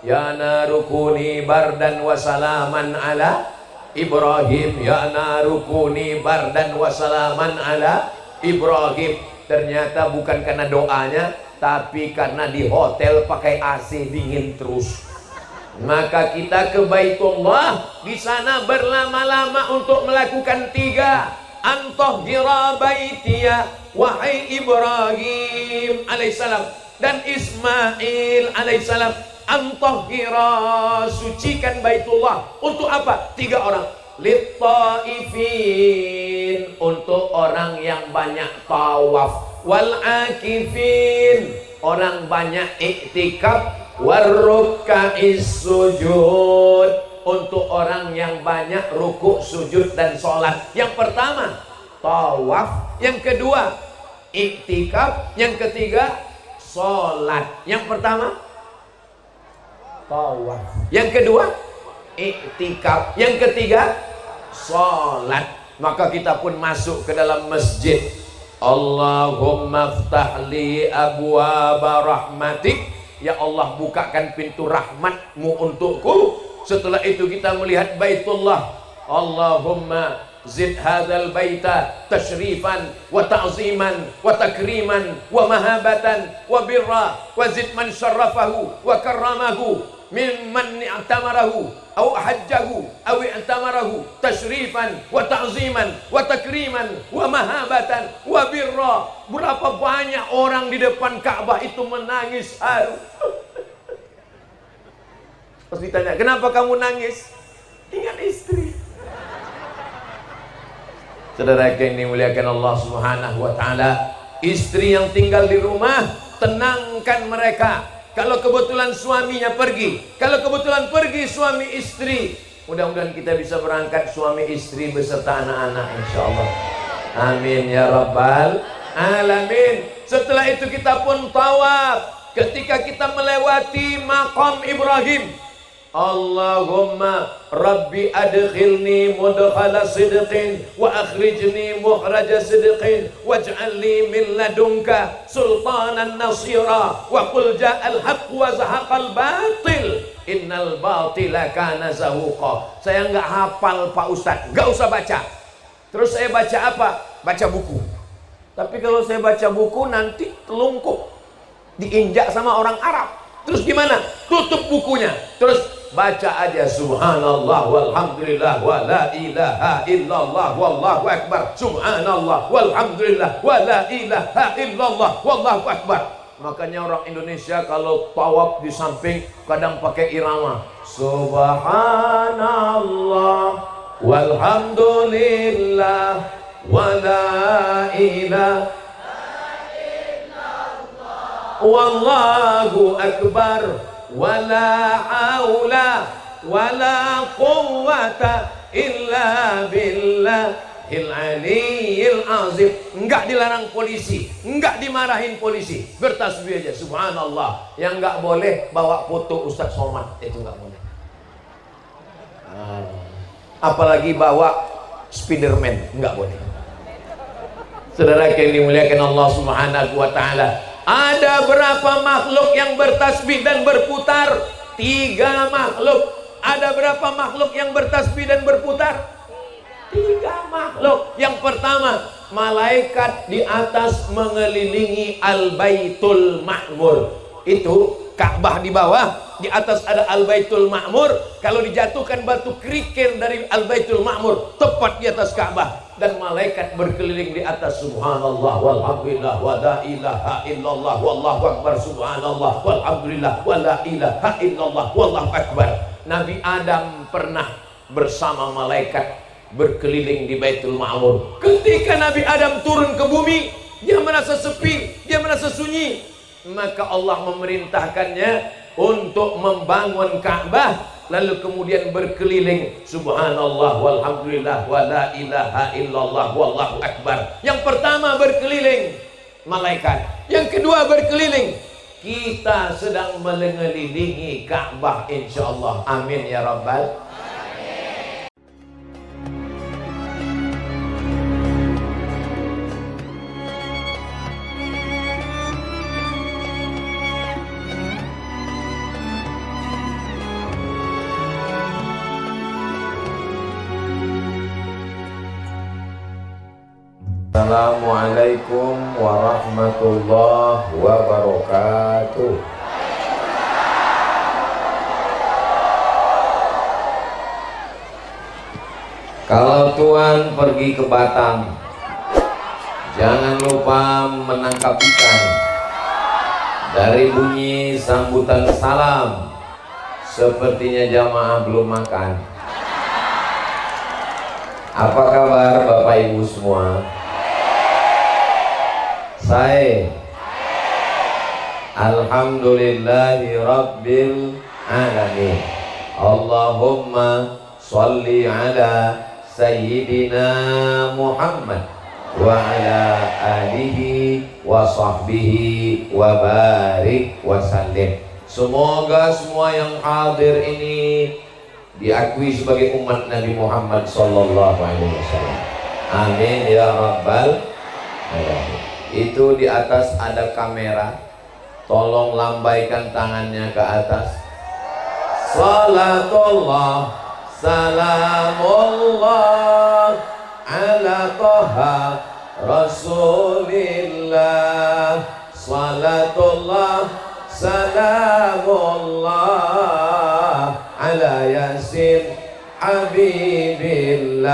Ya narukuni bardan wa salaman ala Ibrahim. Ya narukuni bardan wa salaman ala Ibrahim. Ternyata bukan karena doanya, tapi karena di hotel pakai AC dingin terus. Maka kita ke Baitullah, di sana berlama-lama untuk melakukan 3. Antahhira baitiya, wahai Ibrahim alaihissalam dan Ismail alaihissalam, antahhira, sucikan Baitullah. Untuk apa? 3 orang. Lit-taifin, untuk orang yang banyak tawaf. Wal-akifin, orang banyak iktikaf. Warruka'is sujud, untuk orang yang banyak rukuk, sujud dan sholat. Yang pertama tawaf, yang kedua iktikaf, yang ketiga sholat. Yang pertama tawaf, yang kedua iktikaf, yang ketiga sholat. Maka kita pun masuk ke dalam masjid. Allahumma ftahli abwaaba rahmatik, ya Allah bukakan pintu rahmatmu untukku. Setelah itu kita melihat Baitullah. Allahumma zid hadzal baita tashrifan wa ta'ziman wa takriman wa mahabatan wa birra wa zid man syarrafahu wa karramahu mimman i'tamarahu aw hajjahu aw i'tamarahu tashrifan wa ta'ziman wa takriman wa mahabatan wa birra. Berapa banyak orang di depan Ka'bah itu menangis haru. Pas ditanya, kenapa kamu nangis? Ingat istri. Saudara yang dimuliakan Allah Subhanahu wa taala, istri yang tinggal di rumah, tenangkan mereka. Kalau kebetulan suaminya pergi, kalau kebetulan pergi suami istri, mudah-mudahan kita bisa berangkat suami istri beserta anak-anak insyaallah. Amin ya rabbal alamin. Setelah itu kita pun tawaf. Ketika kita melewati maqam Ibrahim, Allahumma Rabbi adkhilni mudkhala sidqin wa akhrijni mukhraja sidqin waj'alni min ladunka sultanan nasira wa qul ja'al haqq wa zahaqal batil innal batila kana zahuqa. Saya enggak hafal Pak Ustadz, enggak usah baca. Terus saya baca apa? Baca buku. Tapi kalau saya baca buku nanti telungkup, diinjak sama orang Arab. Terus gimana? Tutup bukunya. Terus baca aja subhanallah walhamdulillah wa la ilaha illallah wallahu akbar. Subhanallah walhamdulillah wa la ilaha illallah wallahu akbar. Makanya orang Indonesia kalau tawaf di samping kadang pakai irama. Subhanallah walhamdulillah wa la ilaha wallahu akbar wala haula wala quwwata illa billahil aliyyil azim. Enggak dilarang polisi, enggak dimarahin polisi, bertasbih aja subhanallah. Yang enggak boleh bawa foto Ustaz Somad, itu enggak boleh. Apalagi bawa Spiderman, enggak boleh. Saudara yang dimuliakan Allah Subhanahu wa taala, ada berapa makhluk yang bertasbih dan berputar? 3 makhluk. Ada berapa makhluk yang bertasbih dan berputar? 3 makhluk. Yang pertama, malaikat di atas mengelilingi Al-Baitul Ma'mur. Itu Ka'bah di bawah, di atas ada Al-Baitul Ma'mur. Kalau dijatuhkan batu kerikil dari Al-Baitul Ma'mur tepat di atas Ka'bah, dan malaikat berkeliling di atas subhanallah walhamdulillah wa la ilaha illallah wallahu akbar. Subhanallah walhamdulillah wa la ilaha illallah wallahu akbar. Nabi Adam pernah bersama malaikat berkeliling di Baitul Ma'mur. Ketika Nabi Adam turun ke bumi, dia merasa sepi, dia merasa sunyi. Maka Allah memerintahkannya untuk membangun Ka'bah, lalu kemudian berkeliling subhanallah walhamdulillah wa la ilaha illallah wallahu akbar. Yang pertama berkeliling malaikat, yang kedua berkeliling kita sedang mengelilingi Ka'bah insyaallah. Amin ya rabbal Assalamualaikum warahmatullahi wabarakatuh. Kalau Tuhan pergi ke Batam, jangan lupa menangkap ikan. Dari bunyi sambutan salam, sepertinya jamaah belum makan. Apa kabar Bapak Ibu semua? Saya Alhamdulillahi Rabbil Alamin. Allahumma sholli ala Sayyidina Muhammad wa ala alihi wa sahbihi wa barik wa sallim. Semoga semua yang hadir ini diakui sebagai umat Nabi Muhammad sallallahu alaihi wasallam. Amin ya rabbal alamin. Itu di atas ada kamera. Tolong lambaikan tangannya ke atas. Salatullah salamullah ala toha rasulillah. Salatullah salamullah ala yasin habibillah.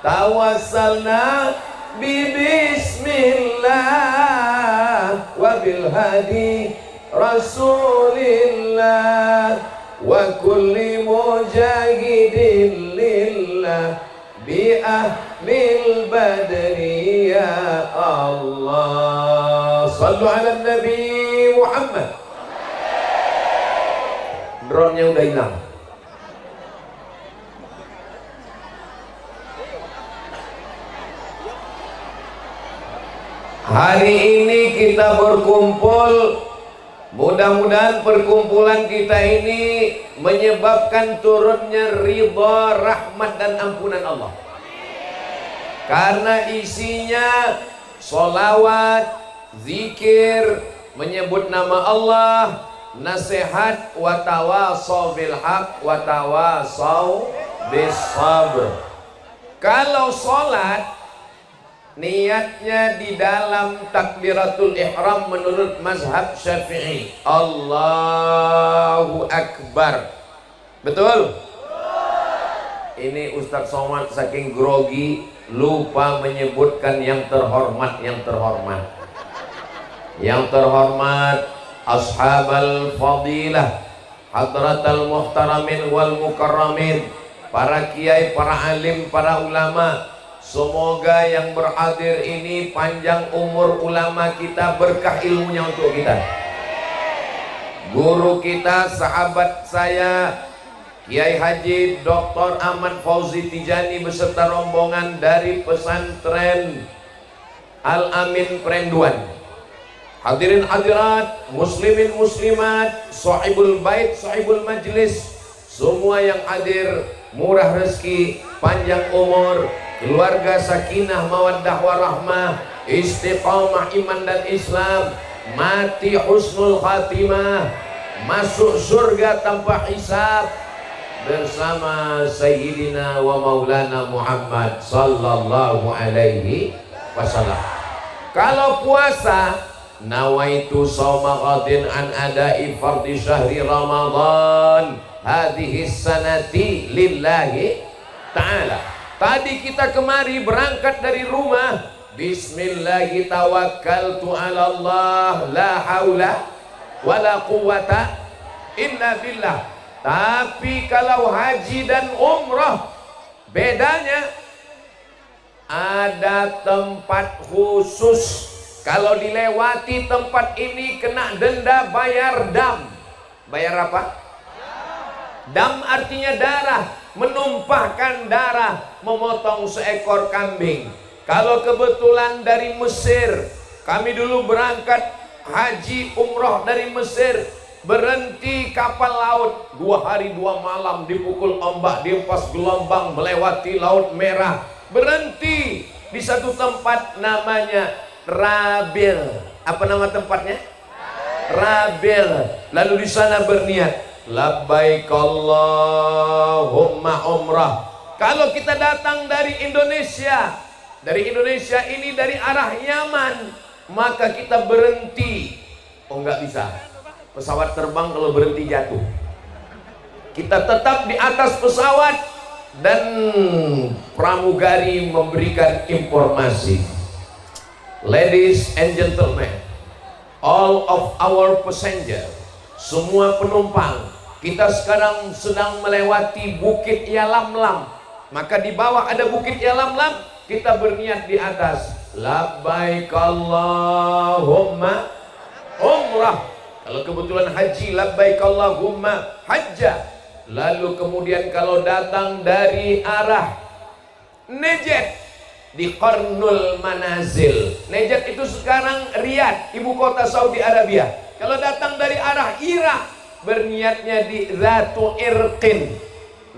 Tawassalna bismillah wa bil hadi rasulillah wa kulli mujahidin lillah bi ahlil badri ya Allah. Sallu ala Nabi Muhammad. Drone-nya udah hilang. Hari ini kita berkumpul. Mudah-mudahan perkumpulan kita ini menyebabkan turunnya ridha, rahmat dan ampunan Allah. Karena isinya sholawat, zikir, menyebut nama Allah, nasihat, wa tawasaw bil haq, wa tawasaw bis sabr. Kalau sholat niatnya di dalam takbiratul ihram menurut mazhab Syafi'i, Allahu Akbar. Betul? Ini Ustadz Somad saking grogi lupa menyebutkan yang terhormat. Yang terhormat ashabal fadilah, hadratal muhtaramin wal mukarramin, para kiai, para alim, para ulama. Semoga yang berhadir ini panjang umur ulama kita, berkah ilmunya untuk kita. Guru kita, sahabat saya, Kiai Haji Dr. Ahmad Fauzi Tijani beserta rombongan dari pesantren Al-Amin Prenduan. Hadirin hadirat, muslimin muslimat, sahibul bait, sahibul majlis, semua yang hadir, murah rezeki, panjang umur, keluarga sakinah mawaddah warahmah, istiqamah iman dan Islam, mati husnul khatimah, masuk surga tanpa hisab bersama Sayyidina wa Maulana Muhammad sallallahu alaihi wasallam. Kalau puasa, nawaitu shauma ghadin an ada'i fardhi syahri Ramadan hadhihi sanati lillahi ta'ala. Tadi kita kemari berangkat dari rumah, bismillahi tawakkaltu ala Allah la haula wala quwata illa billah. Tapi kalau haji dan umrah bedanya, ada tempat khusus. Kalau dilewati tempat ini kena denda, bayar dam. Bayar apa? Dam artinya darah. Menumpahkan darah, memotong seekor kambing. Kalau kebetulan dari Mesir, kami dulu berangkat haji umroh dari Mesir, berhenti kapal laut 2 hari 2 malam, dipukul ombak, dihempas gelombang, melewati Laut Merah, berhenti di satu tempat namanya Rabil. Apa nama tempatnya? Rabil. Lalu di sana berniat, labbaik Allahumma umrah. Kalau kita datang dari Indonesia, dari Indonesia ini dari arah Yaman, maka kita berhenti. Oh, nggak bisa. Pesawat terbang kalau berhenti jatuh. Kita tetap di atas pesawat dan pramugari memberikan informasi. Ladies and gentlemen, all of our passenger, semua penumpang, kita sekarang sedang melewati Bukit Yalamlam. Maka di bawah ada Bukit Yalamlam, kita berniat di atas. Labbaik Allahumma umrah. Kalau kebetulan haji, labbaik Allahumma hajjah. Lalu kemudian kalau datang dari arah Najd, di Qarnul Manazil. Najd itu sekarang Riyadh, ibu kota Saudi Arabia. Kalau datang dari arah Irak, berniatnya di Zatu Irqin,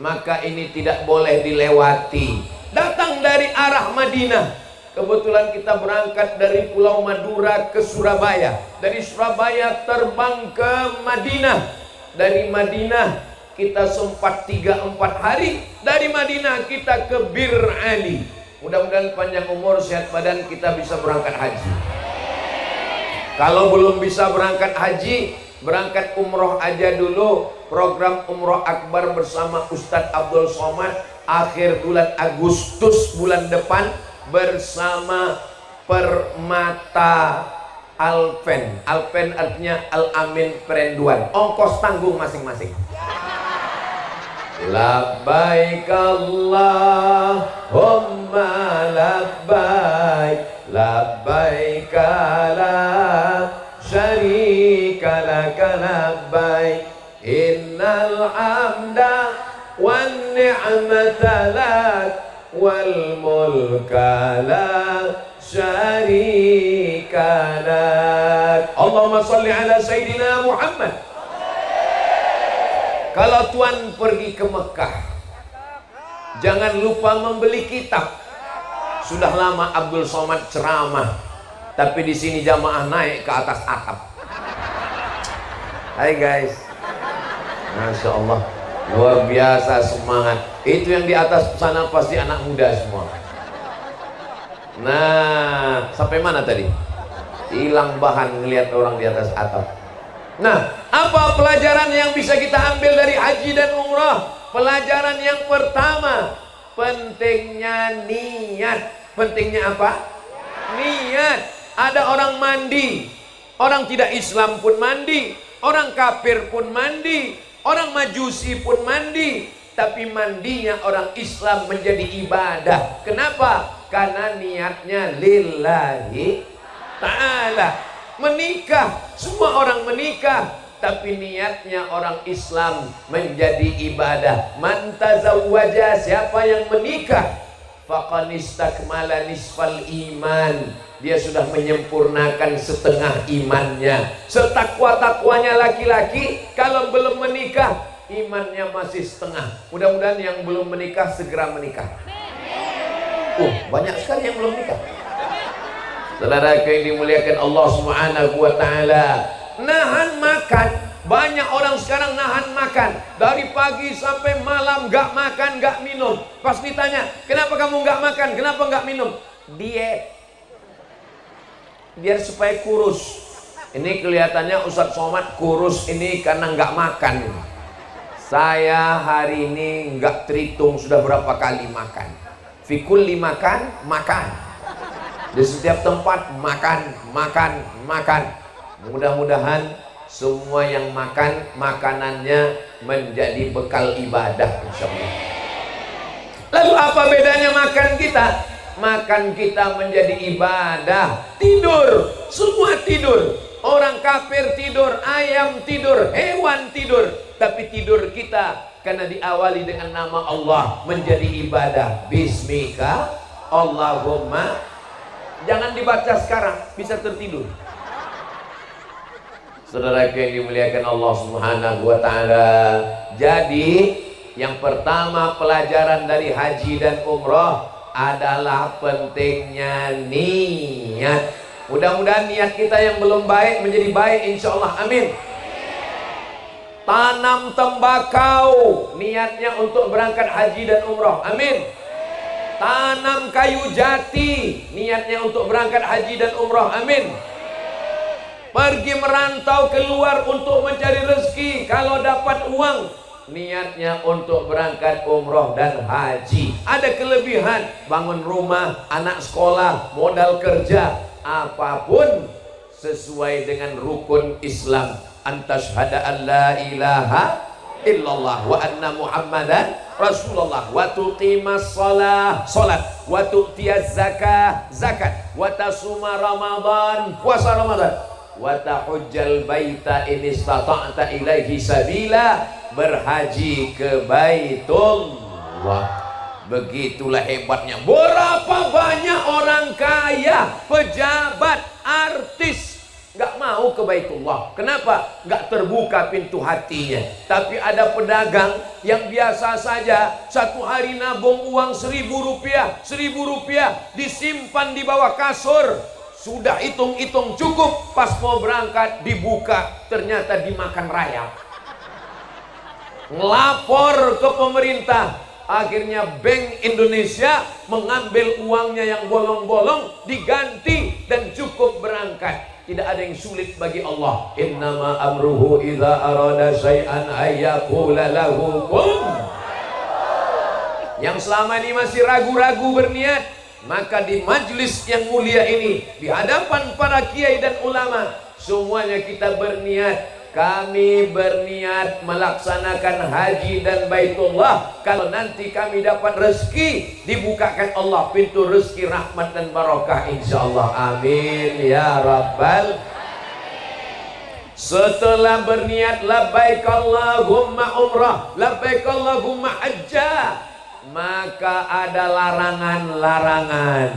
maka ini tidak boleh dilewati. Datang dari arah Madinah, kebetulan kita berangkat dari Pulau Madura ke Surabaya. Dari Surabaya terbang ke Madinah. Dari Madinah kita sempat 3-4 hari. Dari Madinah kita ke Bir Ali. Mudah-mudahan panjang umur, sehat badan, kita bisa berangkat haji. Kalau belum bisa berangkat haji, berangkat umroh aja dulu. Program umroh akbar bersama Ustadz Abdul Somad akhir bulan Agustus bulan depan bersama Permata Alpen. Alpen artinya Al-Amin Perenduan. Ongkos tanggung masing-masing. Labbaik Allahumma labbaik, labbaik la syarika laka labbaik, innal hamda wan ni'mata lak wal mulka la syarika lak. Allahumma shalli ala Sayyidina Muhammad. Kalau tuan pergi ke Mekah, jangan lupa membeli kitab. Sudah lama Abdul Somad ceramah, tapi di sini jamaah naik ke atas atap. Hai guys, Masya Allah, luar biasa semangat. Itu yang di atas sana pasti anak muda semua. Nah, sampai mana tadi? Hilang bahan ngelihat orang di atas atap. Nah, apa pelajaran yang bisa kita ambil dari haji dan umrah? Pelajaran yang pertama, pentingnya niat. Pentingnya apa? Niat. Ada orang mandi, orang tidak Islam pun mandi, orang kafir pun mandi, orang majusi pun mandi, tapi mandinya orang Islam menjadi ibadah. Kenapa? Karena niatnya lillahi ta'ala. Menikah, semua orang menikah, tapi niatnya orang Islam menjadi ibadah. Man tazawwaja, siapa yang menikah, faqad istakmala nisfal iman, dia sudah menyempurnakan setengah imannya. Setakwa-takwanya laki-laki, kalau belum menikah, imannya masih setengah. Mudah-mudahan yang belum menikah segera menikah. Banyak sekali yang belum menikah. Saudara yang dimuliakan Allah Subhanahu wa Ta'ala, nahan makan. Banyak orang sekarang nahan makan, dari pagi sampai malam gak makan, gak minum. Pas ditanya, kenapa kamu gak makan, kenapa gak minum? Diet, biar supaya kurus. Ini kelihatannya Ustadz Somad kurus ini karena gak makan. Saya hari ini gak terhitung sudah berapa kali makan. Fikul makan, makan. Di setiap tempat makan, makan, makan. Mudah-mudahan semua yang makan, makanannya menjadi bekal ibadah, insyaallah. Lalu apa bedanya makan kita? Makan kita menjadi ibadah. Tidur, semua tidur. Orang kafir tidur, ayam tidur, hewan tidur. Tapi tidur kita karena diawali dengan nama Allah menjadi ibadah. Bismika Allahumma. Jangan dibaca sekarang, bisa tertidur. Saudara yang dimuliakan Allah Subhanahu wa Ta'ala. Jadi yang pertama pelajaran dari haji dan umrah adalah pentingnya niat. Mudah-mudahan niat kita yang belum baik menjadi baik, insya Allah, amin. Tanam tembakau, niatnya untuk berangkat haji dan umrah, amin. Tanam kayu jati, niatnya untuk berangkat haji dan umroh, amin. Pergi merantau keluar untuk mencari rezeki, kalau dapat uang, niatnya untuk berangkat umroh dan haji. Ada kelebihan, bangun rumah, anak sekolah, modal kerja, apapun sesuai dengan rukun Islam. Antashhada an la ilaha illallah wa anna muhammadan rasulullah wa tuqimas salat wa tu'tiyaz zakat wa tasuma ramadan, puasa ramadan, wa tahujjal baita in istata'ta ilaihi sabila, berhaji ke Baitullah. Begitulah hebatnya. Berapa banyak orang kaya, pejabat, artis nggak mau ke Baitullah. Kenapa? Nggak terbuka pintu hatinya. Tapi ada pedagang yang biasa saja, satu hari nabung uang 1.000 rupiah, 1.000 rupiah disimpan di bawah kasur. Sudah hitung-hitung cukup, pas mau berangkat dibuka, ternyata dimakan rayap. Ngelapor ke pemerintah. Akhirnya Bank Indonesia mengambil uangnya yang bolong-bolong, diganti dan cukup berangkat. Tidak ada yang sulit bagi Allah. Innama amruhu idza arada syai'an ayyaqula lahu kun. Yang selama ini masih ragu-ragu berniat, maka di majlis yang mulia ini, di hadapan para kiai dan ulama, semuanya kita berniat. Kami berniat melaksanakan haji dan Baitullah. Kalau nanti kami dapat rezeki, dibukakan Allah pintu rezeki, rahmat dan barokah, insyaallah. Amin ya rabbal. Setelah berniat labbaik Allahumma umrah, labbaik Allahumma hajjah, maka ada larangan-larangan.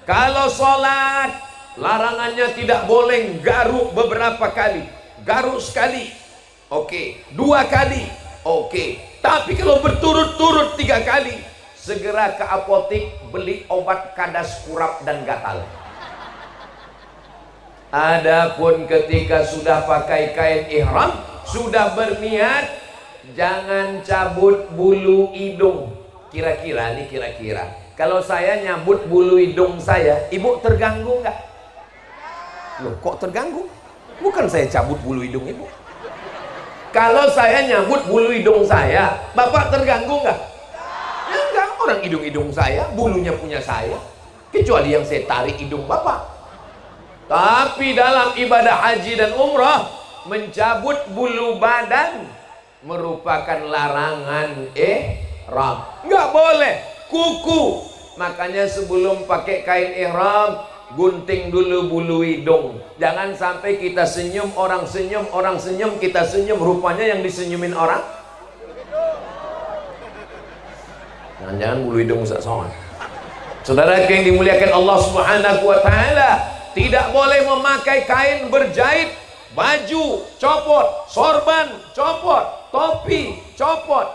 Kalau sholat, larangannya tidak boleh garuk beberapa kali. Garuk sekali, oke. 2 kali, oke. Tapi kalau berturut-turut 3 kali, segera ke apotek beli obat kadas kurap dan gatal. Adapun ketika sudah pakai kain ihram, sudah berniat, jangan cabut bulu hidung. Kira-kira nih, kira-kira kalau saya nyabut bulu hidung saya, ibu terganggu nggak? Loh, kok terganggu? Bukan saya cabut bulu hidung ibu. Kalau saya nyabut bulu hidung saya, bapak terganggu nggak? Ya enggak, orang hidung-hidung saya, bulunya punya saya. Kecuali yang saya tarik hidung bapak. Tapi dalam ibadah haji dan umrah, mencabut bulu badan merupakan larangan ihram. Nggak boleh. Kuku. Makanya sebelum pakai kain ihram, gunting dulu bulu hidung. Jangan sampai kita senyum, orang senyum, orang senyum, kita senyum, rupanya yang disenyumin orang. Jangan-jangan bulu hidung Ustaz Somad. Saudara yang dimuliakan Allah Subhanahu wa taala, tidak boleh memakai kain berjahit, baju copot, sorban copot, topi copot,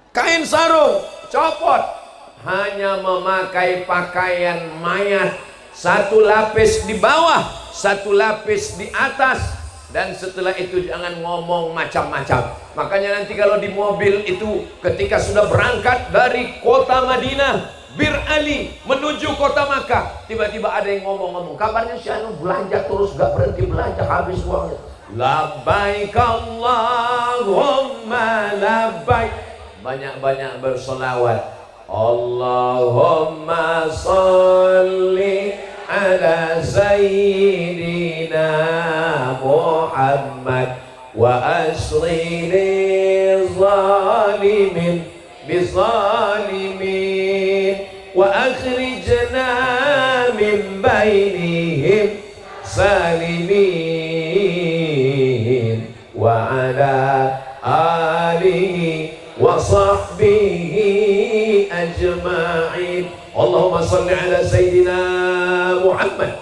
kain sarung copot. Hanya memakai pakaian mayat, 1 lapis di bawah, 1 lapis di atas, dan setelah itu jangan ngomong macam-macam. Makanya nanti kalau di mobil itu, ketika sudah berangkat dari kota Madinah, Bir Ali menuju kota Makkah, tiba-tiba ada yang ngomong-ngomong, kabarnya si anu belanja terus, gak berhenti belanja, habis uangnya. Labbaik Allahumma labbaik. Banyak-banyak bersolawat. Allahumma salli ala sayyidina Muhammad wa asri zalimin bizalimin wa akhrijna min bainihim salimin wa ala alihi wa sahbihi ajma'in. Allahumma salli ala Sayyidina Muhammad.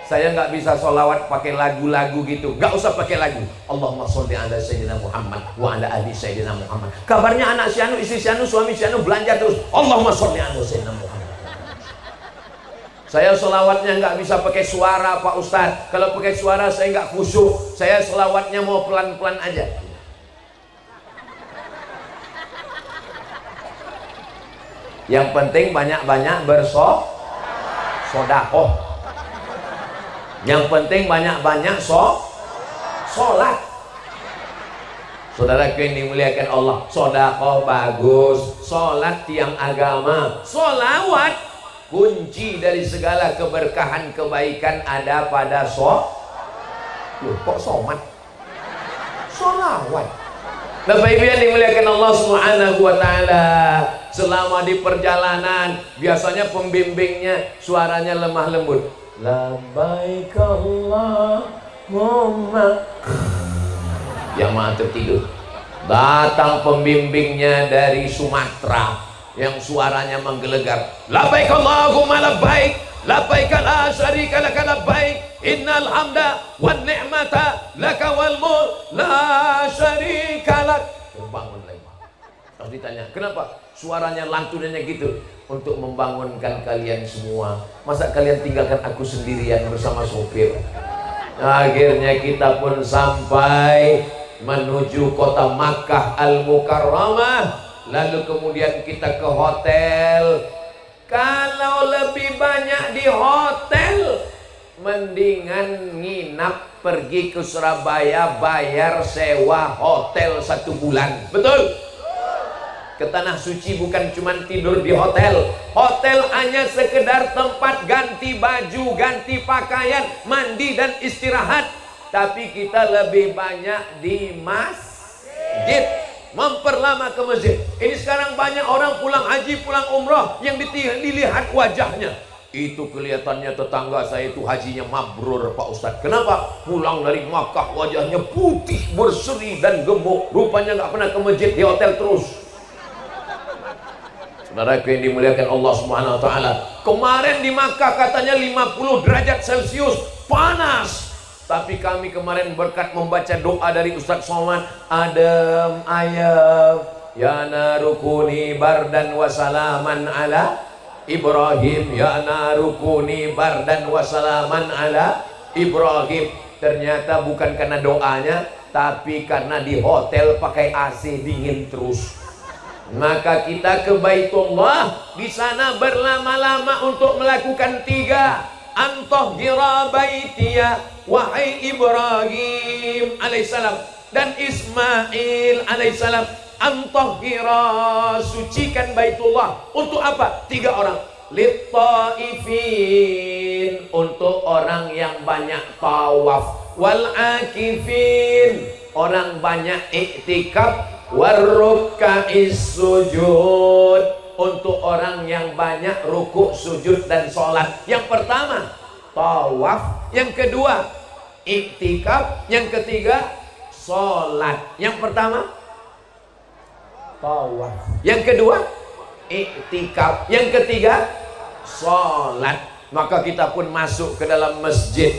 Saya nggak bisa sholawat pakai lagu-lagu gitu. Nggak usah pakai lagu. Allahumma salli ala Sayyidina Muhammad wa ala ali Sayyidina Muhammad. Kabarnya anak si anu, istri si anu, suami si anu belanja terus. Allahumma salli ala Sayyidina Muhammad. Saya sholawatnya nggak bisa pakai suara Pak Ustadz. Kalau pakai suara saya nggak khusyuk. Saya sholawatnya mau pelan-pelan aja. Yang penting banyak-banyak bersodakoh. Yang penting banyak-banyak sholat. Saudara yang dimuliakan Allah, sodakoh bagus, sholat tiang agama, sholawat kunci dari segala keberkahan kebaikan ada pada Loh, kok somat? Sholawat. Bapak Ibu yang dimuliakan Allah Subhanahu wa taala, selama di perjalanan biasanya pembimbingnya suaranya lemah lembut. Labbaik Allahumma. Yang maha tertidur. Datang pembimbingnya dari Sumatera yang suaranya menggelegar. Labbaik Allahumma labbaik, labbaik la syarika laka labbaik, innal hamda wan ni'mata laka wal mulk la syarika lak. Bangun lagi. Terus ditanya, kenapa? Suaranya lantunannya gitu. Untuk membangunkan kalian semua. Masa kalian tinggalkan aku sendirian bersama sopir? Akhirnya kita pun sampai menuju kota Makkah Al-Mukarramah. Lalu kemudian kita ke hotel. Kalau lebih banyak di hotel, mendingan nginap pergi ke Surabaya, bayar sewa hotel 1 bulan. Betul? Ke Tanah Suci bukan cuma tidur di hotel. Hotel hanya sekedar tempat ganti baju, ganti pakaian, mandi dan istirahat. Tapi kita lebih banyak di masjid, memperlama ke masjid. Ini sekarang banyak orang pulang haji, pulang umrah yang dilihat wajahnya. Itu kelihatannya tetangga saya itu hajinya mabrur Pak Ustadz. Kenapa? Pulang dari Makkah wajahnya putih, berseri dan gemuk. Rupanya nggak pernah ke masjid, di hotel terus. Saudara yang dimuliakan Allah Subhanahu wa taala, kemarin di Makkah katanya 50 derajat Celcius, panas. Tapi kami kemarin berkat membaca doa dari Ustadz Somad, adem ayem, ya narukuni bardan wa salaman ala Ibrahim, ya narukuni bardan wa salaman ala Ibrahim. Ternyata bukan karena doanya, tapi karena di hotel pakai AC dingin terus. Maka kita ke Baitullah, di sana berlama-lama untuk melakukan 3. Antahhira baitiya, wahai Ibrahim alaihissalam dan Ismail alaihissalam, antahhira, sucikan Baitullah. Untuk apa? 3 orang. Littaifin, untuk orang yang banyak tawaf. Wal akifin, orang banyak iktikaf. Warruka'is sujud, untuk orang yang banyak rukuk, sujud dan sholat. Yang pertama tawaf, yang kedua iktikaf, yang ketiga sholat. Yang pertama tawaf, yang kedua iktikaf, yang ketiga sholat. Maka kita pun masuk ke dalam masjid.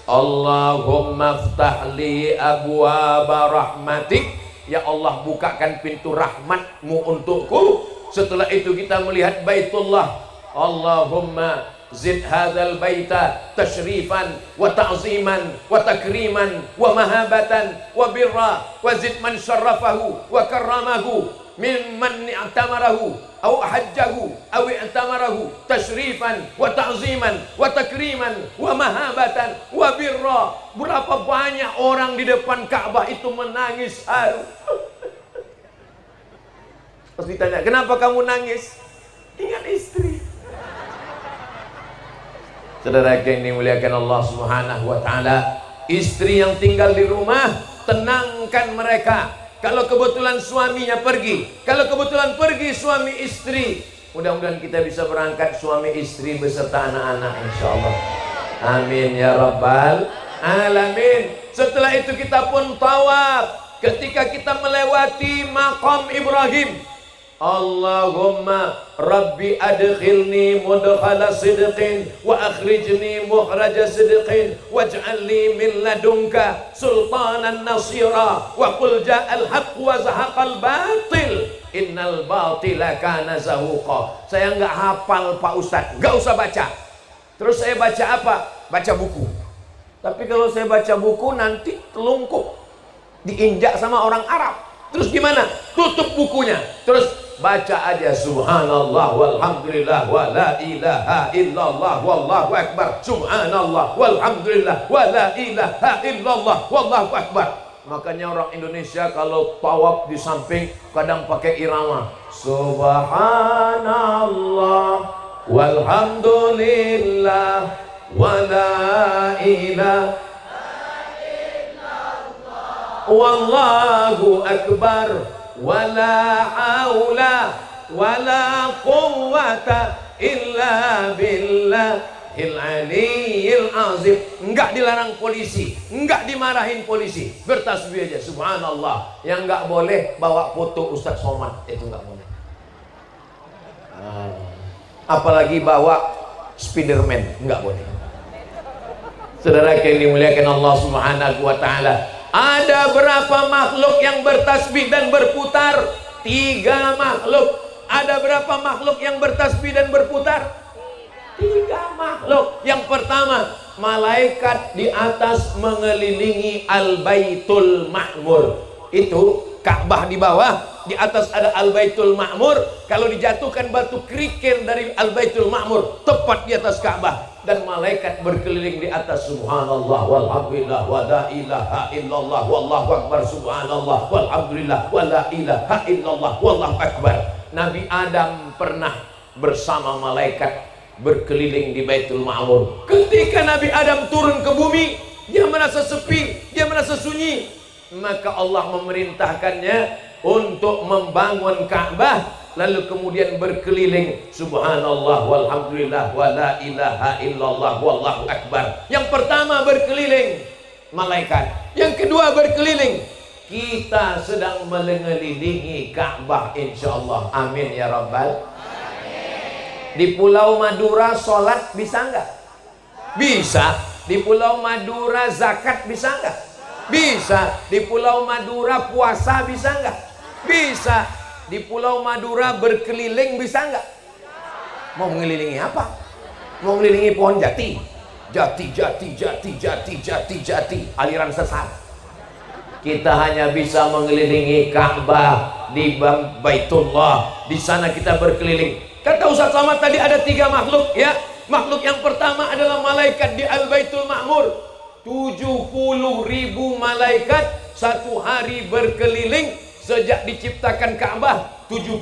Allahumma ftahli abwaaba rahmatik, ya Allah bukakan pintu rahmatmu untukku. Setelah itu kita melihat Baitullah. Allahumma zid hadzal baita tashrifan wa ta'ziman wa takriman wa mahabatan wa birra wa zid man syarrafahu wa karramahu mimman i'tamarahu aw hajjahu aw i'tamarahu tashrifan wa ta'ziman wa takriman wa mahabatan wa birra. Berapa banyak orang di depan Ka'bah itu menangis haru. Terus ditanya, kenapa kamu nangis? Ingat istri. Saudara yang dimuliakan Allah Subhanahu wa taala, istri yang tinggal di rumah, tenangkan mereka. Kalau kebetulan suaminya pergi, kalau kebetulan pergi suami istri, mudah-mudahan kita bisa berangkat suami istri beserta anak-anak insyaallah. Amin ya rabbal alamin. Setelah itu kita pun tawaf. Ketika kita melewati maqam Ibrahim, Allahumma Rabbi adkhilni mudkhala sidqin wa akhrijni mukhraja sidqin waj'alni min ladunka sultanan nasira wa qul ja'al haqq wa zahaqal batil innal batila kana zahuqa. Saya nggak hafal Pak Ustadz, nggak usah baca. Terus saya baca apa? Baca buku. Tapi kalau saya baca buku nanti telungkup, diinjak sama orang Arab. Terus gimana? Tutup bukunya. Terus baca aja subhanallah walhamdulillah wa la ilaha illallah wallahu akbar, subhanallah walhamdulillah wa la ilaha illallah wallahu akbar. Makanya orang Indonesia kalau tawaf di samping kadang pakai irama subhanallah walhamdulillah wa la ilaha illallah wallahu akbar wala haula wala quwwata illa billahil aliyyil azim. Enggak dilarang polisi, enggak dimarahin polisi, bertasbih aja subhanallah. Yang enggak boleh bawa foto Ustadz Somad, itu enggak boleh. Apalagi bawa Spiderman, enggak boleh. Saudara yang dimuliakan Allah Subhanahu wa taala, ada berapa makhluk yang bertasbih dan berputar? 3 makhluk. Ada berapa makhluk yang bertasbih dan berputar? 3 makhluk. Yang pertama, malaikat di atas mengelilingi Al-Baitul Ma'mur. Itu Ka'bah di bawah, di atas ada Al-Baitul Ma'mur. Kalau dijatuhkan batu kerikil dari Al-Baitul Ma'mur tepat di atas Ka'bah, dan malaikat berkeliling di atas subhanallah walhamdulillah wa la ilaha illallah wallahu akbar, subhanallah walhamdulillah wa la ilaha illallah wallahu akbar. Nabi Adam pernah bersama malaikat berkeliling di Baitul Ma'mur. Ketika Nabi Adam turun ke bumi, dia merasa sepi, dia merasa sunyi. Maka Allah memerintahkannya untuk membangun Ka'bah, lalu kemudian berkeliling subhanallah walhamdulillah wa la ilaha illallah wallahu akbar. Yang pertama berkeliling malaikat, yang kedua berkeliling kita sedang mengelilingi Ka'bah insyaallah. Amin ya rabbal. Di Pulau Madura sholat bisa enggak? Bisa. Di Pulau Madura zakat bisa enggak? Bisa. Di Pulau Madura puasa bisa enggak? Bisa. Di Pulau Madura berkeliling bisa enggak? Mau mengelilingi apa? Mau mengelilingi pohon jati. Jati, aliran sesat. Kita hanya bisa mengelilingi Ka'bah di Baitullah. Di sana kita berkeliling. Kata Ustaz Somad tadi ada 3 makhluk ya. Makhluk yang pertama adalah malaikat di Al-Baitul Ma'mur. 70.000 malaikat satu hari berkeliling sejak diciptakan Ka'bah. 70.000,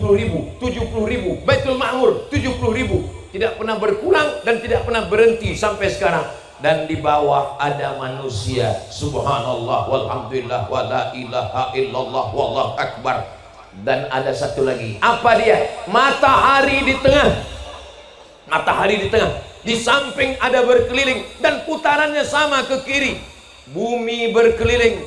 Baitul Ma'mur 70.000, tidak pernah berkurang dan tidak pernah berhenti sampai sekarang. Dan di bawah ada manusia. Subhanallah walhamdulillah wa la ilaha illallah wallahu akbar. Dan ada satu lagi, apa dia? Matahari di tengah. Matahari di tengah. Di samping ada berkeliling dan putarannya sama ke kiri. Bumi berkeliling,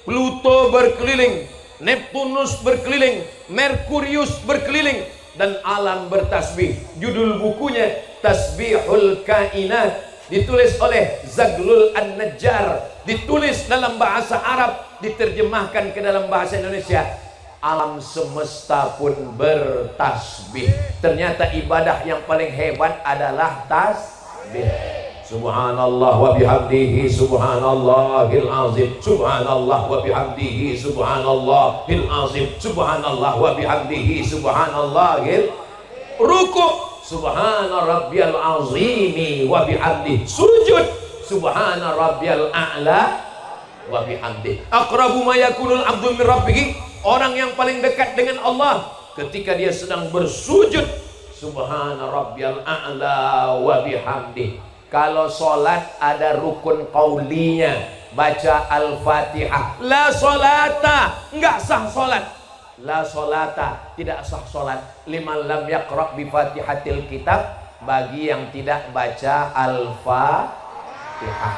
Pluto berkeliling, Neptunus berkeliling, Merkurius berkeliling, dan alam bertasbih. Judul bukunya Tasbihul Kainat, ditulis oleh Zaglul An-Najjar, ditulis dalam bahasa Arab, diterjemahkan ke dalam bahasa Indonesia. Alam semesta pun bertasbih. Ternyata ibadah yang paling hebat adalah tasbih. Subhanallah wa bihamdihi subhanallahil azim. Subhanallah wa bihamdihi subhanallahil azim. Subhanallah wa bihamdihi subhanallahil. Ruku' subhana rabbiyal azimi wa bihamdihi. Sujud subhana rabbiyal a'la wa bihamdihi. Aqrabu ma yakunul abdu min rabbih. Orang yang paling dekat dengan Allah ketika dia sedang bersujud subhana rabbiyal a'la wa bihamdihi. Kalau sholat ada rukun qaulinya, baca al-fatihah. La sholata, enggak sah sholat. La sholata, tidak sah sholat liman lam yaqra' bi fatihatil kitab, bagi yang tidak baca al-fatihah.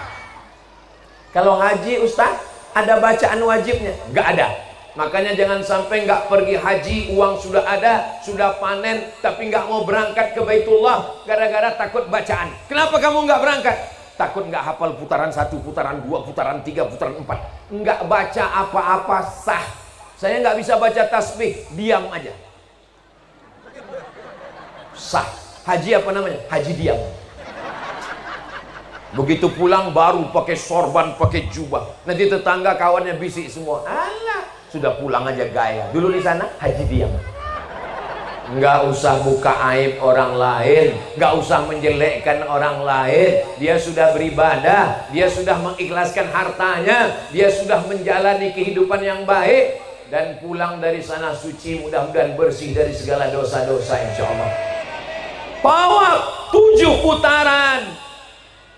Kalau haji Ustaz, ada bacaan wajibnya? Enggak ada. Makanya jangan sampai nggak pergi haji, uang sudah ada, sudah panen, tapi nggak mau berangkat ke Baitullah gara-gara takut bacaan. Kenapa kamu nggak berangkat? Takut nggak hafal putaran 1, putaran 2, putaran 3, putaran 4. Nggak baca apa-apa sah. Saya nggak bisa baca tasbih, diam aja. Sah. Haji apa namanya? Haji diam. Begitu pulang baru pakai sorban, pakai jubah. Nanti tetangga kawannya bisik semua. Alah, sudah pulang aja gaya. Dulu di sana haji diam. Nggak usah buka aib orang lain, nggak usah menjelekkan orang lain. Dia sudah beribadah, dia sudah mengikhlaskan hartanya, dia sudah menjalani kehidupan yang baik, dan pulang dari sana suci, mudah-mudahan bersih dari segala dosa-dosa insya Allah. Tawaf 7 putaran.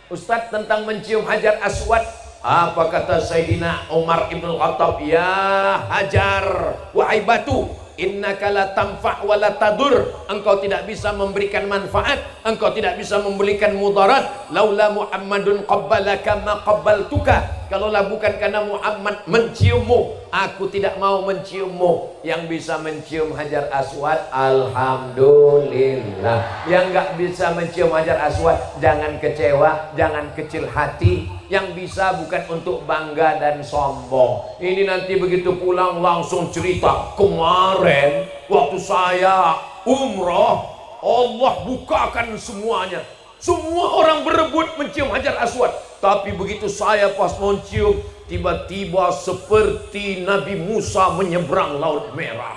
Ustadz, tentang mencium Hajar Aswad, apa kata Sayyidina Umar ibn Khattab? Ya Hajar, wahai batu, innaka la tanfa' wa la tadur. Engkau tidak bisa memberikan manfaat, engkau tidak bisa memberikan mudarat. Laula Muhammadun qabbalaka ma qabbaltuka. Kalaulah bukan karena Muhammad menciummu, aku tidak mau menciummu. Yang bisa mencium Hajar Aswad, alhamdulillah. Yang nggak bisa mencium Hajar Aswad, jangan kecewa, jangan kecil hati. Yang bisa bukan untuk bangga dan sombong. Ini nanti begitu pulang langsung cerita, kemarin waktu saya umroh, Allah bukakan semuanya. Semua orang berebut mencium Hajar Aswad. Tapi begitu saya pas mencium, tiba-tiba seperti Nabi Musa menyeberang Laut Merah.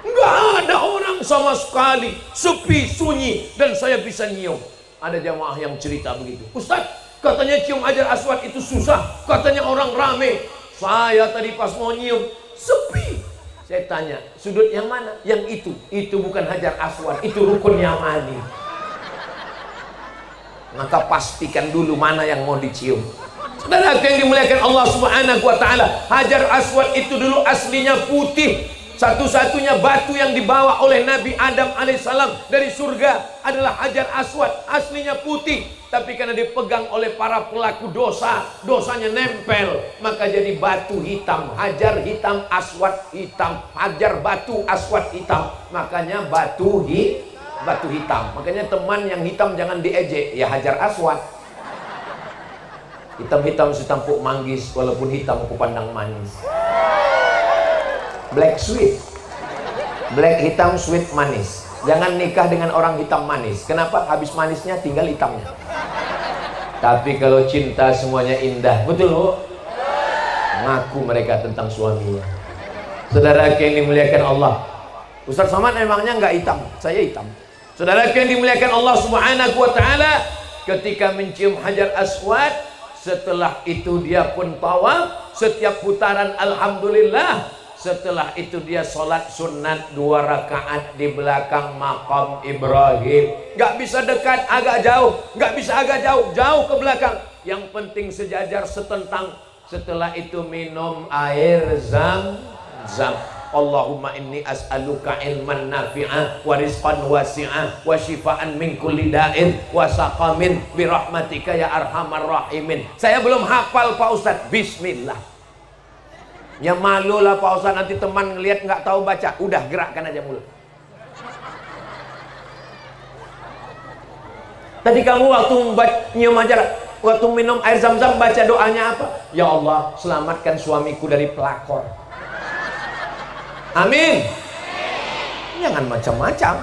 Nggak ada orang sama sekali, sepi, sunyi, dan saya bisa nyium. Ada jamaah yang cerita begitu. Ustaz, katanya cium Hajar Aswad itu susah, katanya orang rame. Saya tadi pas mau nyium, sepi. Saya tanya, sudut yang mana? Yang itu bukan Hajar Aswad, itu rukun Yamani. Maka pastikan dulu mana yang mau dicium. Saudara yang dimuliakan Allah Subhanahu wa taala, Hajar Aswad itu dulu aslinya putih. Satu-satunya batu yang dibawa oleh Nabi Adam alaihissalam dari surga adalah Hajar Aswad, aslinya putih. Tapi karena dipegang oleh para pelaku dosa, dosanya nempel, maka jadi batu hitam. Hajar hitam, Aswad hitam. Hajar batu, Aswad hitam. Makanya batu hitam. Makanya teman yang hitam jangan diejek. Ya Hajar Aswad. Hitam-hitam setampuk manggis, walaupun hitam aku pandang manis. Black sweet. Black hitam, sweet manis. Jangan nikah dengan orang hitam manis. Kenapa? Habis manisnya tinggal hitamnya. Tapi kalau cinta semuanya indah. Betul Bu? Ngaku mereka tentang suaminya. Saudara yang dimuliakan Allah, Ustaz Somad emangnya nggak hitam? Saya hitam. Saudara yang dimuliakan Allah Subhanahu wa taala, ketika mencium Hajar Aswad, setelah itu dia pun tawaf, setiap putaran alhamdulillah. Setelah itu dia sholat sunat 2 rakaat di belakang makam Ibrahim. Gak bisa dekat, agak jauh. Gak bisa agak jauh, jauh ke belakang. Yang penting sejajar setentang. Setelah itu minum air zam-zam. Allahumma inni as'aluka ilman nafi'ah wa rizqan wasi'ah wa shifaan min kulli da'in wa saqamin birahmatika ya arhamar rahimin. Saya belum hafal Pak Ustadz. Bismillah. Ya malu lah Pak Ustadz, nanti teman ngelihat nggak tahu baca. Udah gerakkan aja mulut. Tadi kamu waktu nyium Hajar, waktu minum air zam-zam baca doanya apa? Ya Allah, selamatkan suamiku dari pelakor. Amin. Jangan macam-macam.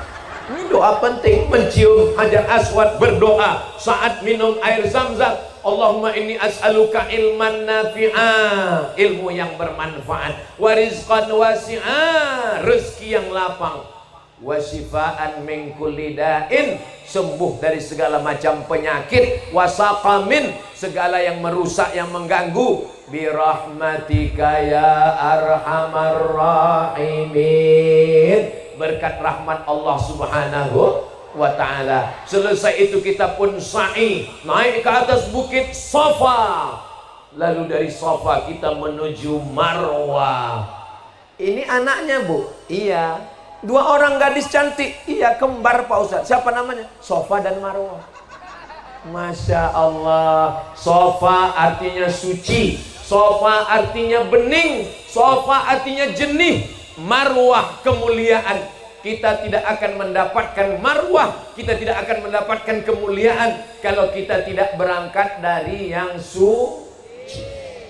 Ini doa penting. Mencium Hajar Aswad, berdoa saat minum air zam-zam. Allahumma inni as'aluka ilman nafi'ah, ilmu yang bermanfaat, wa rizqan wasi'ah, rezeki yang lapang, wa shifaan min kulli da'in, sembuh dari segala macam penyakit, wa saqamin, segala yang merusak, yang mengganggu, birahmatika ya arhamar rahimin, berkat rahmat Allah Subhanahu wa ta'ala. Selesai itu kita pun sa'i, naik ke atas bukit Safa. Lalu dari Safa kita menuju Marwah. Ini anaknya Bu? Iya. 2 orang gadis cantik? Iya, kembar Pak Ustadz. Siapa namanya? Safa dan Marwah. Masya Allah. Safa artinya suci, Safa artinya bening, Safa artinya jernih, Marwah kemuliaan. Kita tidak akan mendapatkan marwah, kita tidak akan mendapatkan kemuliaan kalau kita tidak berangkat dari yang suci.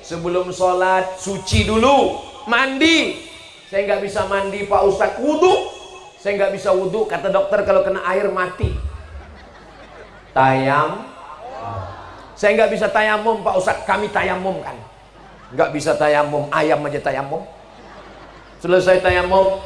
Sebelum sholat, suci dulu, mandi. Saya nggak bisa mandi Pak Ustadz, wudhu. Saya nggak bisa wudhu, kata dokter kalau kena air mati. Saya nggak bisa tayamum Pak Ustadz, kami tayamum kan. Nggak bisa tayamum, ayam aja tayamum. Selesai tayamum,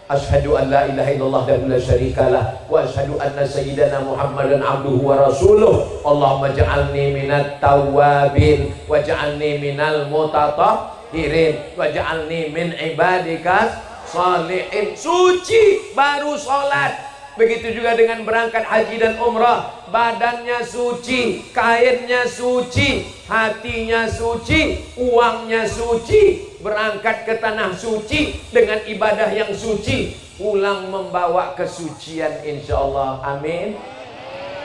Asyhadu an la ilaha illallah wa la syarikalah wa asyhadu anna sayyidana Muhammadan abduhu wa rasuluh. Allahumma ja'alni minat tawwabin wa ja'alni minal mutatahhirin wa ja'alni min ibadikas sholihin. Suci baru sholat. Begitu juga dengan berangkat haji dan umrah, badannya suci, kainnya suci, hatinya suci, uangnya suci. Berangkat ke tanah suci dengan ibadah yang suci, pulang membawa kesucian insyaallah. Amin.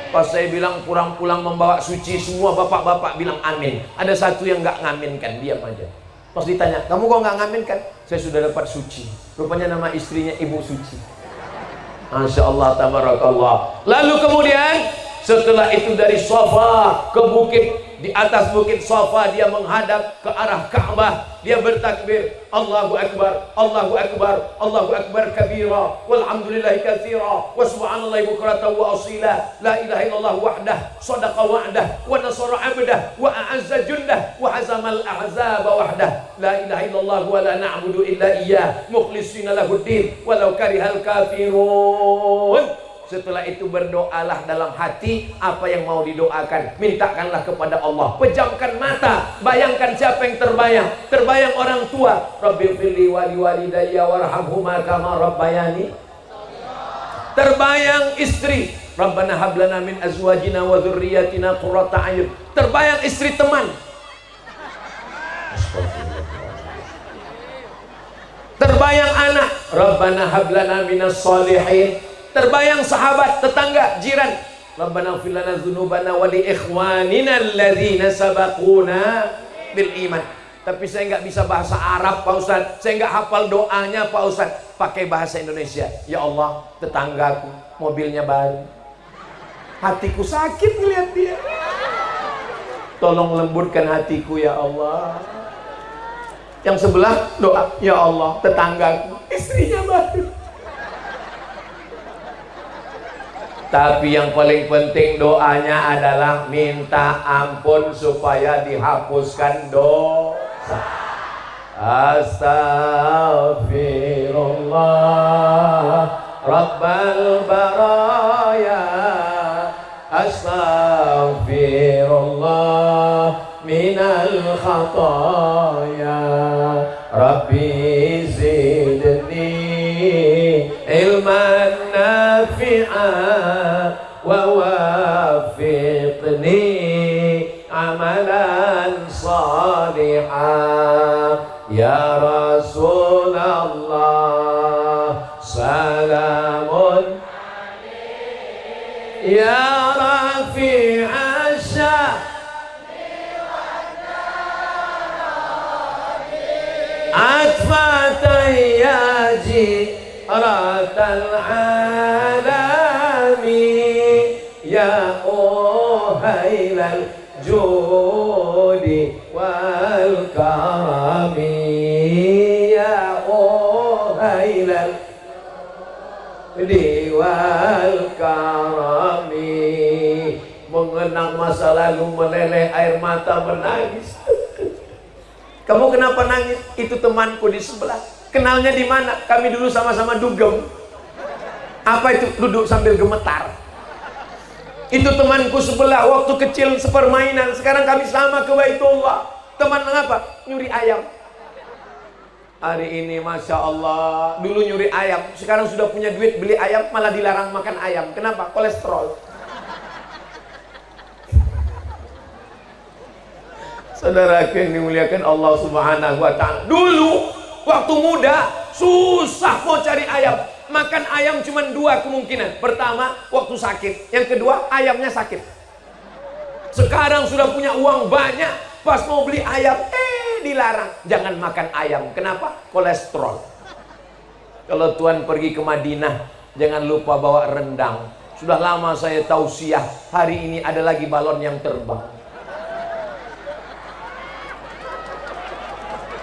Pas saya bilang pulang membawa suci, semua bapak-bapak bilang amin. Ada satu yang nggak ngaminkan, diam aja. Pas ditanya, kamu kok nggak ngaminkan? Saya sudah dapat suci. Rupanya nama istrinya Ibu Suci. Masya Allah, tabarakallah. Lalu kemudian setelah itu dari Safa ke bukit, di atas bukit Safa dia menghadap ke arah Ka'bah. Dia bertakbir, Allahu Akbar, Allahu Akbar, Allahu Akbar kabira, walhamdulillahi katsira, wa subhanallahi bukratan wa asila, la ilaha illallah wahdah, sadaqa wa'dah, wa nasara 'abdah, wa a'azza jundah, wa hazamal ahzaba wahdah, la ilaha illallah wa la na'budu illa iyyah, mukhlishina lahuddin, walau karihal kafirun. Setelah itu berdoalah dalam hati apa yang mau didoakan, mintakanlah kepada Allah. Pejamkan mata, bayangkan siapa yang terbayang. Terbayang orang tua, Rabbighfirli wa liwalidayya warhamhuma kama rabbayani. Terbayang istri, Rabbana hab lana min azwajina wa dzurriyyatina qurrata a'yun. Terbayang istri teman. Terbayang anak, Rabbana hab lana minas sholihin. Terbayang sahabat, tetangga, jiran, Rabbana ighfir lana dzunubana wa li ikhwanina alladzina sabaquna bil iman. Tapi saya nggak bisa bahasa Arab Pak Ustaz, saya nggak hafal doanya Pak Ustaz, pakai bahasa Indonesia. Ya Allah, tetanggaku mobilnya baru, hatiku sakit melihat dia, tolong lembutkan hatiku ya Allah. Yang sebelah doa, ya Allah, tetanggaku istrinya baru. Tapi yang paling penting doanya adalah minta ampun supaya dihapuskan dosa. Astaghfirullah Rabbal baraya, astaghfirullah minal khataya, Rabbi zidni ilman nafi'an wa wafiqni amalan salihan. Ya Rasulullah salamun ya rafi'an atfatayyaji ratal alami ya uhailal judi wal karami, ya uhailal judi wal karami. Mengenang masa lalu, meleleh air mata, menangis. Kamu kenapa nangis? Itu temanku di sebelah. Kenalnya di mana? Kami dulu sama-sama dugem. Apa itu duduk sambil gemetar? Itu temanku sebelah waktu kecil sepermainan. Sekarang kami sama ke Baitullah. Teman mengapa? Nyuri ayam. Hari ini Masya Allah, dulu nyuri ayam, sekarang sudah punya duit beli ayam, malah dilarang makan ayam. Kenapa? Kolesterol. Saudara yang dimuliakan Allah Subhanahu wa ta'ala, dulu waktu muda susah mau cari ayam. Makan ayam cuma dua kemungkinan. Pertama, waktu sakit. Yang kedua, ayamnya sakit. Sekarang sudah punya uang banyak, pas mau beli ayam, dilarang. Jangan makan ayam. Kenapa? Kolesterol. Kalau Tuhan pergi ke Madinah, jangan lupa bawa rendang. Sudah lama saya tausiah, hari ini ada lagi balon yang terbang.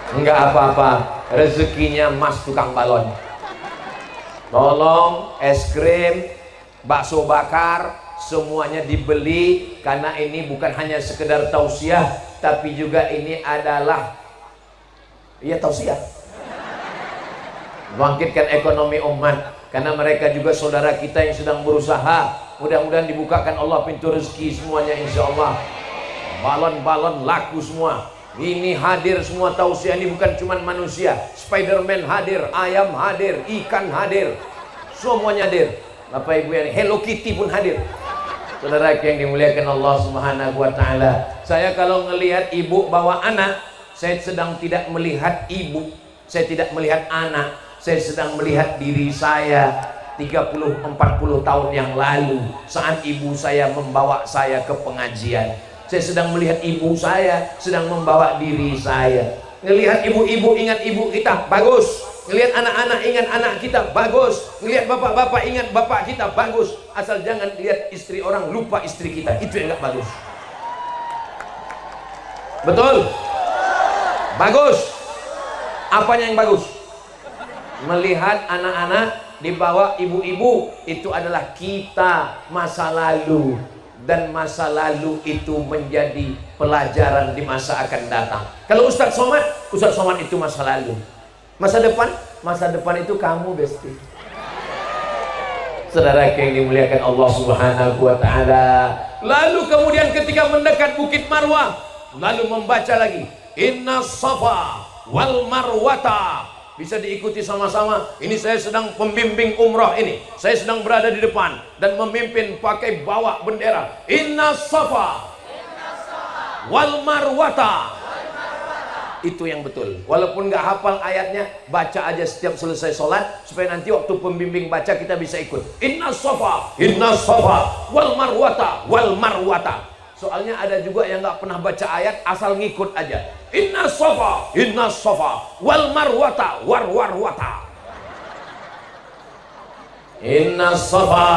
Enggak apa-apa, rezekinya Mas tukang balon. Tolong es krim, bakso bakar, semuanya dibeli, karena ini bukan hanya sekedar tausiah, tapi juga ini adalah tausiah. bangkitkan ekonomi umat, karena mereka juga saudara kita yang sedang berusaha. Mudah-mudahan dibukakan Allah pintu rezeki semuanya, insya Allah. Balon-balon laku semua. Ini hadir semua tausiah, ini bukan cuma manusia. Spiderman hadir, ayam hadir, ikan hadir, semuanya hadir. Bapak Ibu yang Hello Kitty pun hadir. Saudara yang dimuliakan Allah Subhanahu wa taala. Saya kalau ngelihat ibu bawa anak, saya sedang tidak melihat ibu, saya tidak melihat anak, saya sedang melihat diri saya 30-40 tahun yang lalu saat ibu saya membawa saya ke pengajian. Saya sedang melihat ibu saya sedang membawa diri saya. Ngelihat ibu-ibu ingat ibu kita, bagus. Ngelihat anak-anak ingat anak kita, bagus. Ngelihat bapak-bapak ingat bapak kita, bagus. Asal jangan lihat istri orang lupa istri kita, itu yang gak bagus. Betul? Bagus. Apanya yang bagus? Melihat anak-anak dibawa ibu-ibu, itu adalah kita masa lalu. Dan masa lalu itu menjadi pelajaran di masa akan datang. Kalau Ustadz Somad itu masa lalu. Masa depan itu kamu, Besti. Saudara yang dimuliakan Allah Subhanahu wa taala. Lalu kemudian ketika mendekat Bukit Marwah, lalu membaca lagi Inna Safa wal Marwata. Bisa diikuti sama-sama. Ini saya sedang pembimbing umrah ini. Saya sedang berada di depan dan memimpin pakai bawa bendera. Inna Safa wal Marwata. Itu yang betul. Walaupun nggak hafal ayatnya, baca aja setiap selesai sholat supaya nanti waktu pembimbing baca kita bisa ikut. Inna Safa wal Marwata wal Marwata. Soalnya ada juga yang nggak pernah baca ayat, asal ngikut aja. Inna Safa wal Marwata warwata. Inna Safa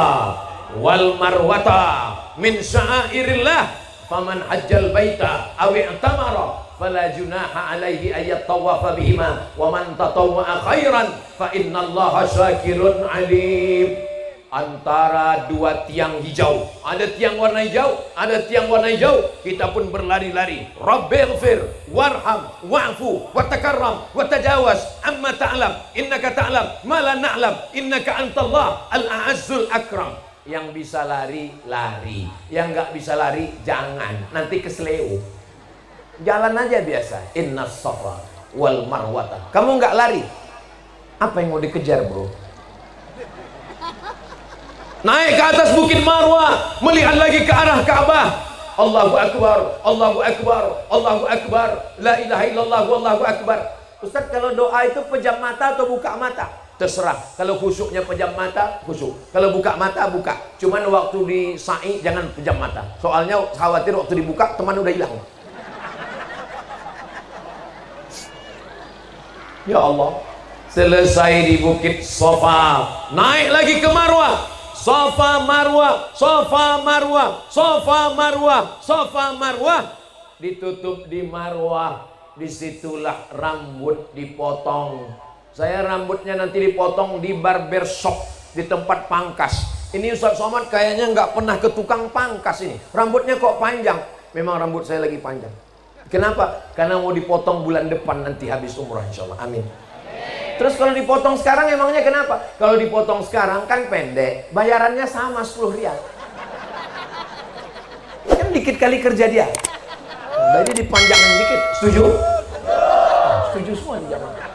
wal Marwata min sya'airillah, faman hajjal baita aw i'tamara fala junaha alaihi ayat tawafa bihima wa man tatawwa'a khairan fa innallaha syakirun alim. Antara dua tiang hijau, ada tiang warna hijau, ada tiang warna hijau, kita pun berlari-lari. Rabbighfir warham wa'fu watakarram watajawaz amma ta'lam innaka ta'lam ma la na'lam innaka antallah al-a'azzul akram. Yang bisa lari, lari. Yang nggak bisa lari, jangan. Nanti kesleo. Jalan aja biasa. Inna Safa wal Marwata. Kamu nggak lari, apa yang mau dikejar, bro? Naik ke atas Bukit Marwah, melihat lagi ke arah Ka'bah. Allahu Akbar, Allahu Akbar, Allahu Akbar, la ilaha illallah, wallahu akbar. Ustaz, kalau doa itu pejam mata atau buka mata? Terserah. Kalau khusyuknya pejam mata, khusyuk. Kalau buka mata, buka. Cuman waktu di sa'i jangan pejam mata. Soalnya khawatir waktu dibuka teman udah hilang. Ya Allah. Selesai di Bukit Safa, naik lagi ke Marwah. Safa Marwah, Safa Marwah, Safa Marwah, Safa Marwah. Ditutup di Marwah. Disitulah rambut dipotong. Saya rambutnya nanti dipotong di barbershop, di tempat pangkas. Ini Ustaz Somad kayaknya nggak pernah ke tukang pangkas ini. Rambutnya kok panjang? Memang rambut saya lagi panjang. Kenapa? Karena mau dipotong bulan depan nanti habis umrah, insya Allah. Amin. Terus kalau dipotong sekarang emangnya kenapa? Kalau dipotong sekarang kan pendek, bayarannya sama 10 rial. Kan dikit kali kerja dia. Jadi dipanjangin dikit. Setuju? Setuju semua di jamaah.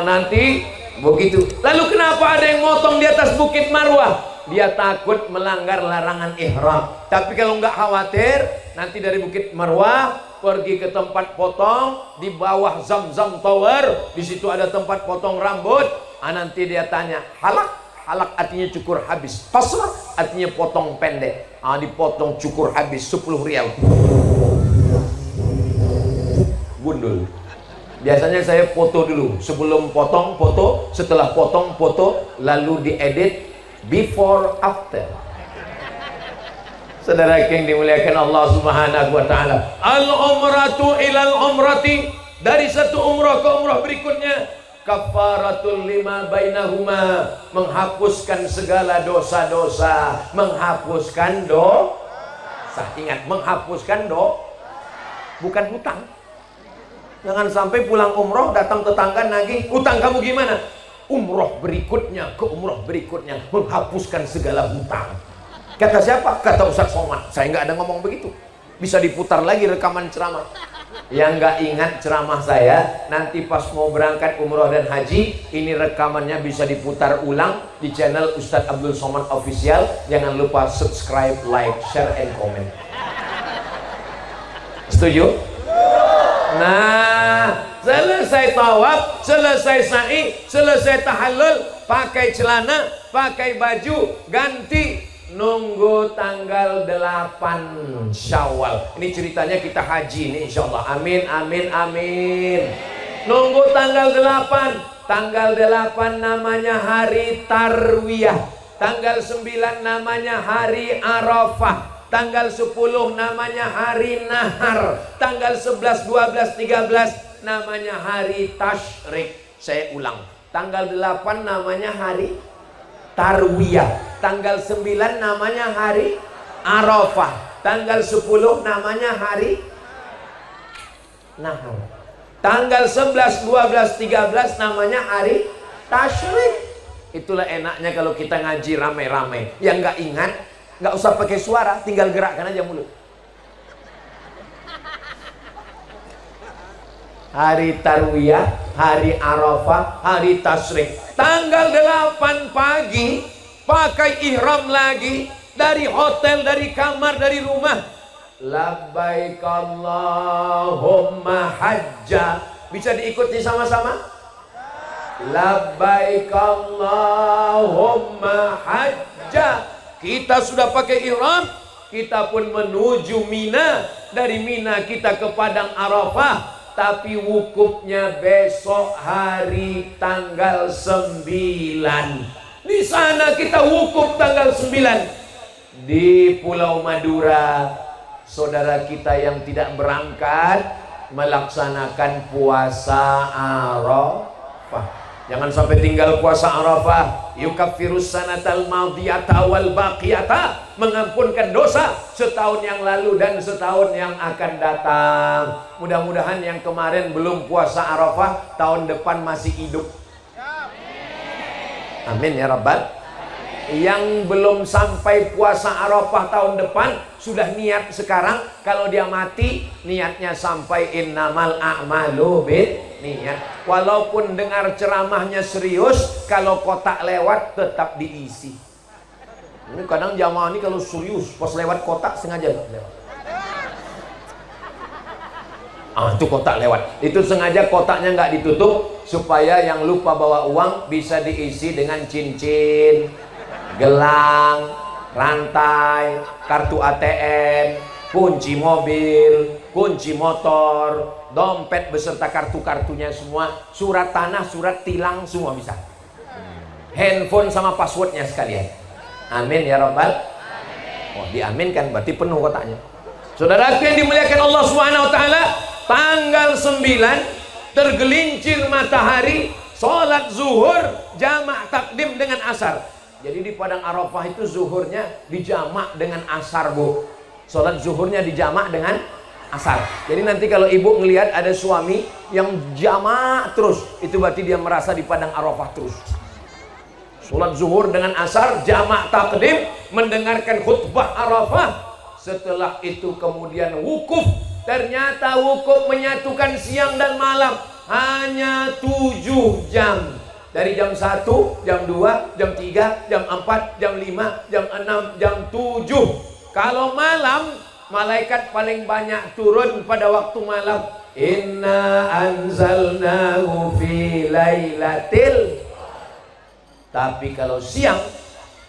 Nanti begitu. Lalu kenapa ada yang motong di atas Bukit Marwah? Dia takut melanggar larangan ihram. Tapi kalau nggak khawatir, nanti dari Bukit Marwah pergi ke tempat potong di bawah Zam-Zam Tower. Di situ ada tempat potong rambut. Nanti dia tanya, halak? Halak artinya cukur habis. Qasr artinya potong pendek. Dipotong cukur habis 10 rial. Gundul. Biasanya saya foto dulu. Sebelum potong, foto. Setelah potong, foto. Lalu diedit before after. Saudara yang dimuliakan Allah Subhanahu wa taala. Al-umratu ilal umrati, dari satu umrah ke umrah berikutnya, kafaratul lima bainahuma, menghapuskan segala dosa-dosa, menghapuskan dosa. Ingat, menghapuskan dosa, bukan hutang. Jangan sampai pulang umroh datang tetangga nagih, utang kamu gimana? Umroh berikutnya ke umroh berikutnya menghapuskan segala hutang. Kata siapa? Kata Ustaz Somad. Saya nggak ada ngomong begitu. Bisa diputar lagi rekaman ceramah. Yang nggak ingat ceramah saya, nanti pas mau berangkat umroh dan haji, ini rekamannya bisa diputar ulang di channel Ustadz Abdul Somad Official. Jangan lupa subscribe, like, share, and comment. Setuju? Nah, selesai tawaf, selesai sa'i, selesai tahallul, pakai celana, pakai baju, ganti, nunggu tanggal 8 Syawal. Ini ceritanya kita haji nih insyaallah. Amin, amin, amin. Nunggu tanggal 8. Tanggal 8 namanya hari Tarwiyah. Tanggal 9 namanya hari Arafah. Tanggal 10 namanya hari Nahar. Tanggal 11, 12, 13 namanya hari Tasyrik. Saya ulang. Tanggal 8 namanya hari Tarwiyah. Tanggal 9 namanya hari Arafah. Tanggal 10 namanya hari Nahar. Tanggal 11, 12, 13 namanya hari Tasyrik. Itulah enaknya kalau kita ngaji rame-rame. Yang nggak ingat, nggak usah pakai suara, tinggal gerakkan aja mulut. Hari Tarwiyah, hari Arafah, hari Tasyrik. Tanggal 8 pagi pakai ihram lagi, dari hotel, dari kamar, dari rumah. Labbaik Allahumma hajja. Bisa diikuti sama-sama? Labbaik Allahumma hajja. Kita sudah pakai ihram, kita pun menuju Mina. Dari Mina kita ke Padang Arafah. Tapi wukufnya besok hari tanggal 9. Di sana kita wukuf tanggal 9. Di Pulau Madura, saudara kita yang tidak berangkat melaksanakan puasa Arafah. Jangan sampai tinggal puasa Arafah. Yukaffirus sanatal madiyata wal baqiyata, mengampunkan dosa setahun yang lalu dan setahun yang akan datang. Mudah-mudahan yang kemarin belum puasa Arafah tahun depan masih hidup. Amin ya rabbal. Yang belum sampai puasa Arafah tahun depan sudah niat sekarang, kalau dia mati niatnya sampai innamal a'malu niat. Walaupun dengar ceramahnya serius, kalau kotak lewat tetap diisi. Ini kadang jamaah ini kalau serius pas lewat kotak sengaja lewat. Itu kotak lewat. Itu sengaja kotaknya nggak ditutup supaya yang lupa bawa uang bisa diisi dengan cincin, gelang, rantai, kartu ATM, kunci mobil, kunci motor, dompet beserta kartu-kartunya semua, surat tanah, surat tilang semua bisa. Handphone sama passwordnya sekalian. Amin ya rabbal. Oh, diaminkan berarti penuh kotaknya. Saudara yang dimuliakan Allah Subhanahu wa taala, tanggal 9 tergelincir matahari, sholat zuhur jamak takdim dengan asar. Jadi di Padang Arafah itu zuhurnya dijamak dengan asar, Bu. Sholat zuhurnya dijamak dengan asar. Jadi nanti kalau ibu ngelihat ada suami yang jamak terus, itu berarti dia merasa di Padang Arafah terus. Sholat zuhur dengan asar, jamak takdim, mendengarkan khutbah Arafah. Setelah itu kemudian wukuf. Ternyata wukuf menyatukan siang dan malam hanya 7 jam. Dari jam 1, jam 2, jam 3, jam 4, jam 5, jam 6, jam 7. Kalau malam, malaikat paling banyak turun pada waktu malam. Inna anzalnahu fi lailatil. Tapi kalau siang,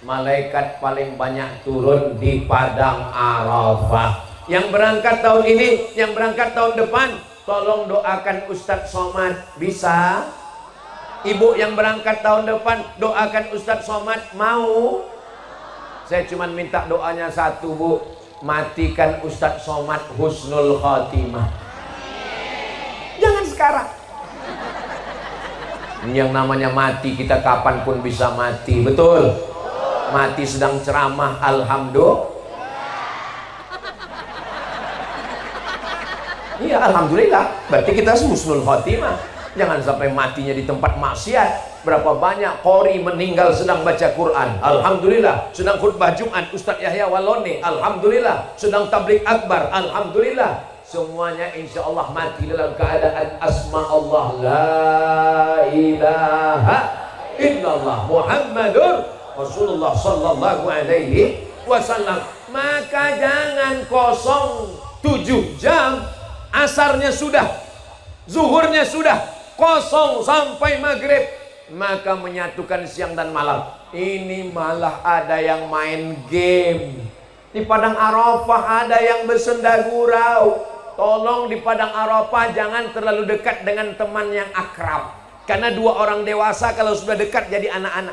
malaikat paling banyak turun di Padang Arafah. Yang berangkat tahun ini, yang berangkat tahun depan, tolong doakan Ustadz Somad. Bisa? Ibu yang berangkat tahun depan, doakan Ustadz Somad. Mau? Saya cuma minta doanya satu, Bu. Matikan Ustadz Somad husnul khotimah. Jangan sekarang. Yang namanya mati, kita kapanpun bisa mati. Betul? Mati sedang ceramah, alhamdulillah. Iya, alhamdulillah. Berarti kita husnul khotimah. Jangan sampai matinya di tempat maksiat. Berapa banyak qori meninggal sedang baca Quran, alhamdulillah. Sedang khutbah Jumat Ustaz Yahya Walone, alhamdulillah. Sedang tabligh akbar, alhamdulillah. Semuanya insya Allah mati dalam keadaan asma Allah, la ilaha illallah Muhammadur Rasulullah sallallahu alaihi wasallam. Maka jangan kosong 7 jam, asarnya sudah, zuhurnya sudah, kosong sampai maghrib, maka menyatukan siang dan malam. Ini malah ada yang main game di Padang Arafah, ada yang bersenda gurau. Tolong di Padang Arafah jangan terlalu dekat dengan teman yang akrab, karena 2 orang dewasa kalau sudah dekat jadi anak-anak.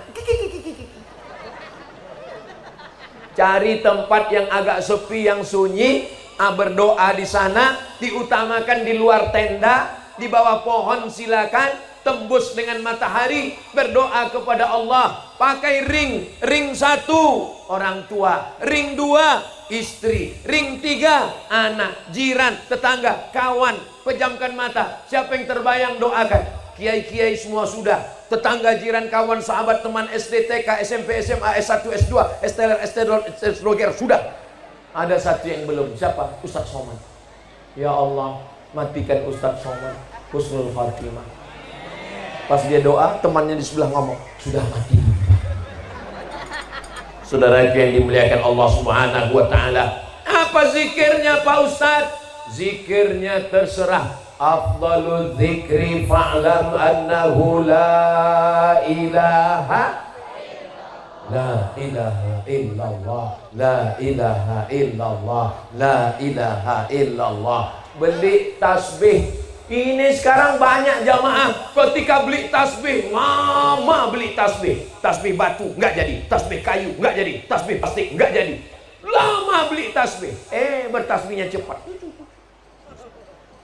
Cari tempat yang agak sepi, yang sunyi, berdoa di sana. Diutamakan di luar tenda, di bawah pohon silakan, tembus dengan matahari, berdoa kepada Allah. Pakai ring 1 orang tua, ring 2 istri, ring 3 anak, jiran, tetangga, kawan. Pejamkan mata, siapa yang terbayang doakan. Kiai-kiai semua sudah, tetangga, jiran, kawan, sahabat, teman SD, TK, SMP, SMA, S1, S2, STLR, S2, sudah. Ada satu yang belum, siapa? Ustaz Somad. Ya Allah, matikan Ustaz Somad, husnul khatimah. Pas dia doa, temannya di sebelah ngomong, sudah mati. Saudara yang dimuliakan Allah Subhanahu wa taala, apa zikirnya Pak Ustaz? Zikirnya terserah. Afdalul zikri fa'lam annahu la ilaha illallah, la ilaha illallah, la ilaha illallah. Beli tasbih. Ini sekarang banyak jamaah ketika beli tasbih, lama beli tasbih. Tasbih batu nggak jadi, tasbih kayu nggak jadi, tasbih plastik nggak jadi. Lama beli tasbih, bertasbihnya cepat.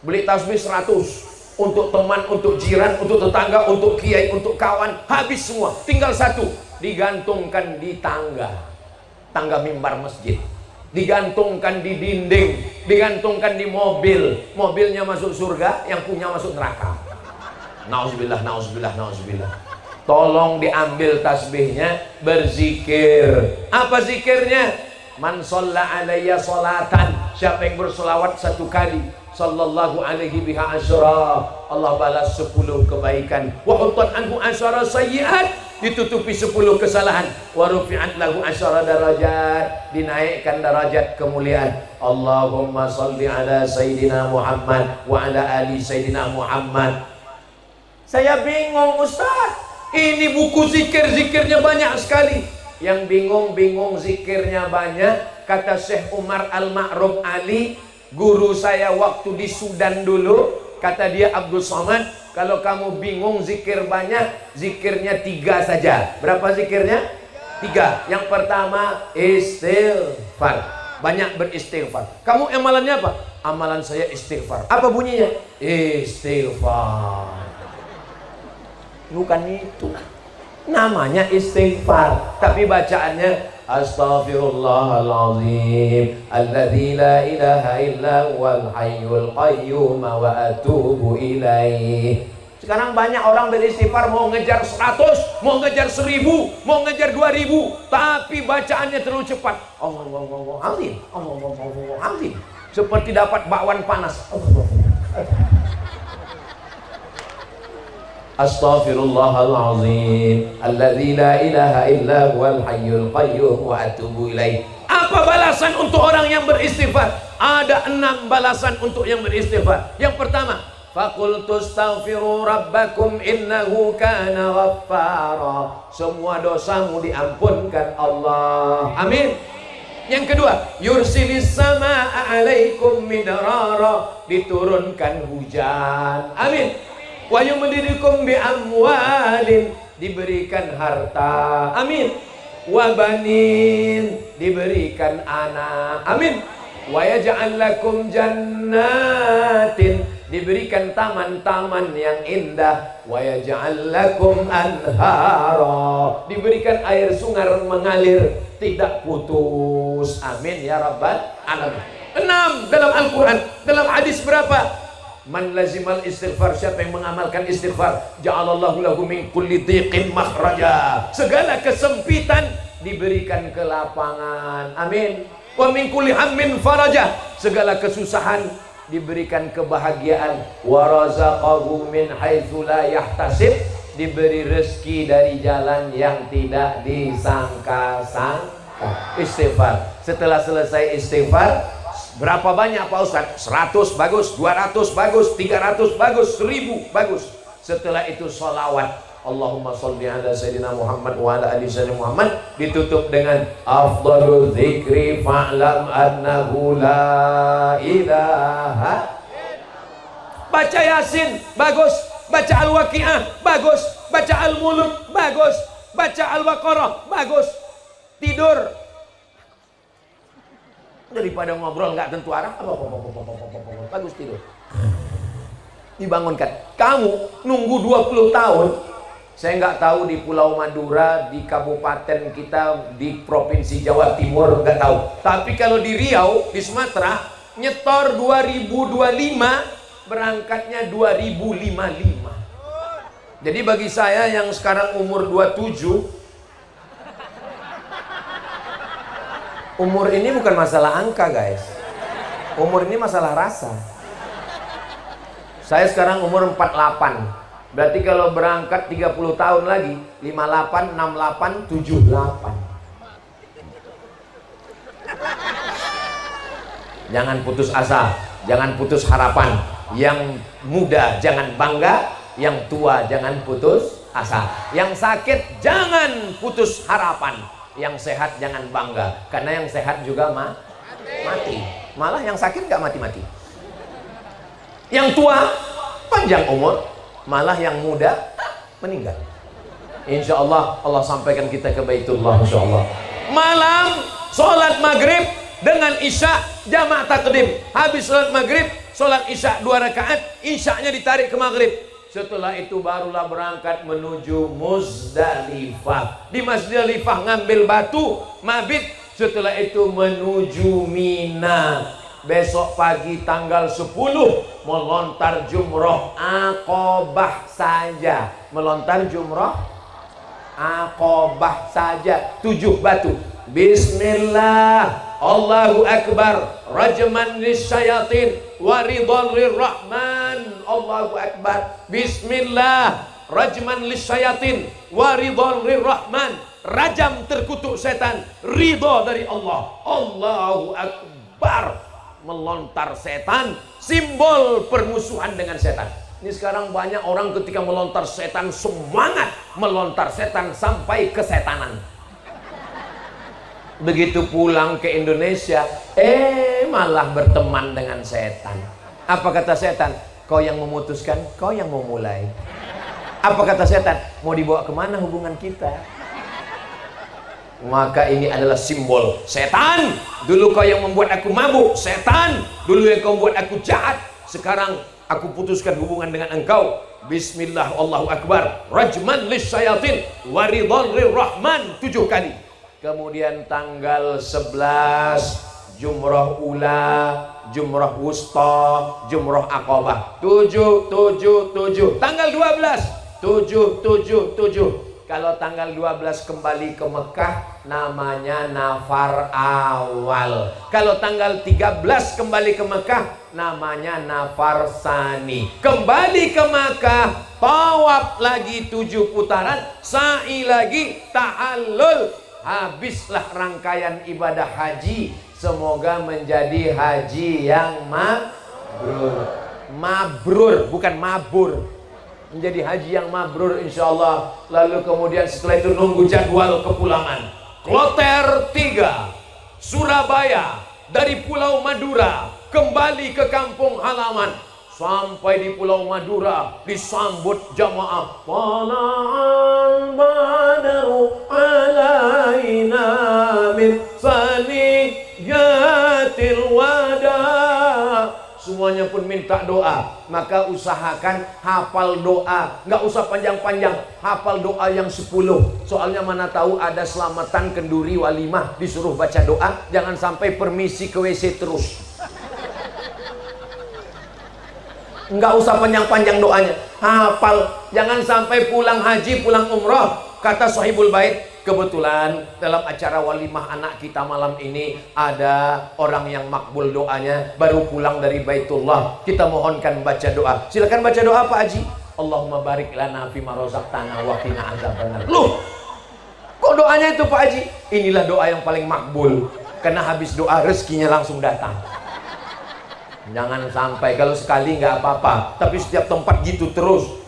Beli tasbih 100 untuk teman, untuk jiran, untuk tetangga, untuk kiai, untuk kawan, habis semua. Tinggal 1 digantungkan di tangga mimbar masjid, digantungkan di dinding, digantungkan di mobil. Mobilnya masuk surga, yang punya masuk neraka. Nauzubillah, nauzubillah, nauzubillah. Tolong diambil tasbihnya, berzikir. Apa zikirnya? Man shalla alayya sholatan, siapa yang bersolawat 1 kali, sallallahu alaihi biha asyara, Allah balas 10 kebaikan. Wa hutan anhu asyara sayyiat, ditutupi 10 kesalahan. Wa rufi'at lahu asyara darajat, dinaikkan derajat kemuliaan. Allahumma shalli ala sayyidina Muhammad wa ala ali sayyidina Muhammad. Saya bingung Ustaz, ini buku zikir-zikirnya banyak sekali. Yang bingung zikirnya banyak, kata Syekh Umar Al-Ma'ruf Ali, guru saya waktu di Sudan dulu, kata dia, Abdul Somad, kalau kamu bingung zikir banyak, zikirnya 3 saja. Berapa zikirnya? 3. Yang pertama istighfar, banyak beristighfar. Kamu amalannya apa? Amalan saya istighfar. Apa bunyinya? Istighfar. Bukan itu, namanya istighfar, tapi bacaannya Astaghfirullahaladzim alladzi la ilaha illa huwal hayyul qayyum wa atubu ilaih. Sekarang banyak orang beristighfar, mau ngejar 100, mau ngejar 1000, mau ngejar 2000, tapi bacaannya terlalu cepat. Allahumma seperti dapat bakwan panas. Astaghfirullahaladzim alladzi la ilaha illa huwal hayyul qayyum wa atubu ilaih. Apa balasan untuk orang yang beristighfar? Ada 6 balasan untuk yang beristighfar. Yang pertama, faqultu astaghfiru rabbakum innahu kana ghaffara. Semua dosamu diampunkan Allah. Amin. Yang kedua, yursilis samaa 'alaikum midrara. Diturunkan hujan. Amin. Wa yumdidukum bi amwalin, diberikan harta. Amin. Wa banin, diberikan anak. Amin. Wa yaj'al lakum jannatin, diberikan taman-taman yang indah. Wa yaj'al lakum anhara, diberikan air sungai mengalir tidak putus. Amin ya rabbal alamin. 6 dalam Al-Quran. Dalam hadis berapa? Man lazimal istighfar, siapa yang mengamalkan istighfar, ja'alallahu lahu min kulli dhiqin makhraja, segala kesempitan diberikan kelapangan. Amin. Wa min kulli hammin faraja, segala kesusahan diberikan kebahagiaan. Wa razaqahu min haitsu la yahtasib, diberi rezeki dari jalan yang tidak disangka-sangka. Istighfar. Setelah selesai istighfar, berapa banyak Pak Ustaz? 100 bagus, 200 bagus, 300 bagus, 1000 bagus. Setelah itu sholawat, Allahumma sholli ala Sayyidina Muhammad wa ala ali Sayyidina Muhammad, ditutup dengan afdhalul dzikri fa'lam annahu la ilaha. Baca Yasin bagus, baca Al-Waqiah bagus, baca Al-Mulk bagus, baca Al-Baqarah bagus. Tidur daripada ngobrol nggak tentu arah, bagus tidur. Dibangunkan. Kamu nunggu 20 tahun. Saya nggak tahu di Pulau Madura, di kabupaten kita, di provinsi Jawa Timur, nggak tahu. Tapi kalau di Riau, di Sumatera, nyetor 2025, berangkatnya 2055. Jadi bagi saya yang sekarang umur 27, umur ini bukan masalah angka guys. Umur ini masalah rasa. Saya sekarang umur 48. Berarti kalau berangkat 30 tahun lagi, 58, 68, 78. Jangan putus asa, jangan putus harapan. Yang muda jangan bangga, yang tua jangan putus asa. Yang sakit jangan putus harapan. Yang sehat jangan bangga, karena yang sehat juga mati. Malah yang sakit gak mati-mati. Yang tua panjang umur, malah yang muda meninggal. Insya Allah Allah sampaikan kita ke Baitullah. Insya Allah malam sholat maghrib dengan isya jamak takdim. Habis sholat maghrib, sholat isya 2 rakaat, isyanya ditarik ke maghrib. Setelah itu barulah berangkat menuju Muzdalifah. Di Muzdalifah ngambil batu, mabit. Setelah itu menuju Mina. Besok pagi tanggal 10 melontar jumroh Aqobah saja. Melontar jumroh Aqobah saja. 7 batu. Bismillah, Allahu Akbar, rajman lisyayatin wa ridwan lirrahman. Allahu Akbar. Bismillah, rajman lisyayatin wa ridwan lirrahman. Rajam terkutuk setan, ridha dari Allah. Allahu Akbar. Melontar setan, simbol permusuhan dengan setan. Ini sekarang banyak orang ketika melontar setan semangat melontar setan sampai kesetanan. Begitu pulang ke Indonesia, malah berteman dengan setan. Apa kata setan? Kau yang memutuskan, kau yang memulai. Apa kata setan? Mau dibawa kemana hubungan kita? Maka ini adalah simbol setan. Dulu kau yang membuat aku mabuk, setan. Dulu yang kau membuat aku jahat, sekarang aku putuskan hubungan dengan engkau. Bismillah, Allahu Akbar, rajman lisyayatin wa ridwan lirrahman 7 kali. Kemudian tanggal 11 jumrah ula, jumrah wusta, jumrah Aqobah. 7 tanggal 12 7. Kalau tanggal 12 kembali ke Mekah, namanya nafar awal. Kalau tanggal 13 kembali ke Mekah, namanya nafar sani. Kembali ke Mekah, tawaf lagi 7 putaran, sa'i lagi, tahallul. Habislah rangkaian ibadah haji. Semoga menjadi haji yang mabrur. Mabrur, bukan mabur. Menjadi haji yang mabrur insyaallah. Lalu kemudian setelah itu nunggu jadwal kepulangan. Kloter 3 Surabaya, dari Pulau Madura kembali ke kampung halaman. Sampai di Pulau Madura disambut jamaah. Tala'al badru alaina min saniyatil wada. Semuanya pun minta doa. Maka usahakan hafal doa. Nggak usah panjang-panjang. Hafal doa yang 10. Soalnya mana tahu ada selamatan kenduri walimah, disuruh baca doa. Jangan sampai permisi ke WC terus. Nggak usah panjang-panjang doanya, hafal. Jangan sampai pulang haji, pulang umroh. Kata Sahibul Bait, kebetulan dalam acara walimah anak kita malam ini ada orang yang makbul doanya, baru pulang dari Baitullah. Kita mohonkan baca doa. Silakan baca doa Pak Haji. Allahumma barik lana fima razaqtana wa qina adzabannar. Loh, kok doanya itu Pak Haji? Inilah doa yang paling makbul, karena habis doa rezekinya langsung datang. Jangan sampai, kalau sekali nggak apa-apa, tapi setiap tempat gitu terus.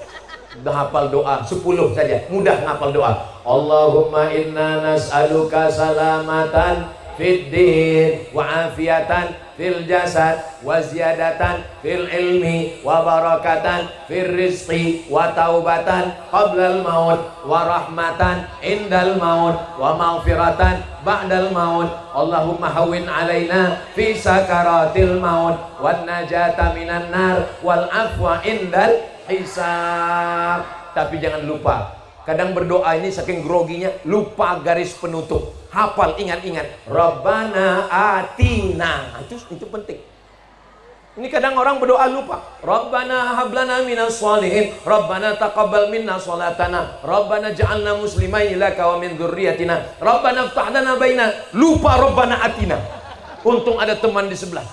Udah hafal doa 10 saja, mudah ngapal doa. Allahumma inna nas'aluka salamatan fid din wa afiatan fil jasad wa ziyadatan fil ilmi wa barakatan fil rizqi wa taubatan qablal maut wa rahmatan indal maut wa maghfiratan ba'dal maut. Allahumma hawwin alaina fi sakaratil maut wan najata minan nar wal afwa indal hisab. Tapi jangan lupa, kadang berdoa ini saking groginya lupa garis penutup. Hafal, ingat-ingat, Rabbana atina. Itu penting. Ini kadang orang berdoa lupa. Rabbana hablana minas shalihin, Rabbana taqabbal minna sholatana, Rabbana ja'alna muslimaini laka wa min dzurriyyatina, Rabbana iftah lana baina. Lupa Rabbana atina. Untung ada teman di sebelah.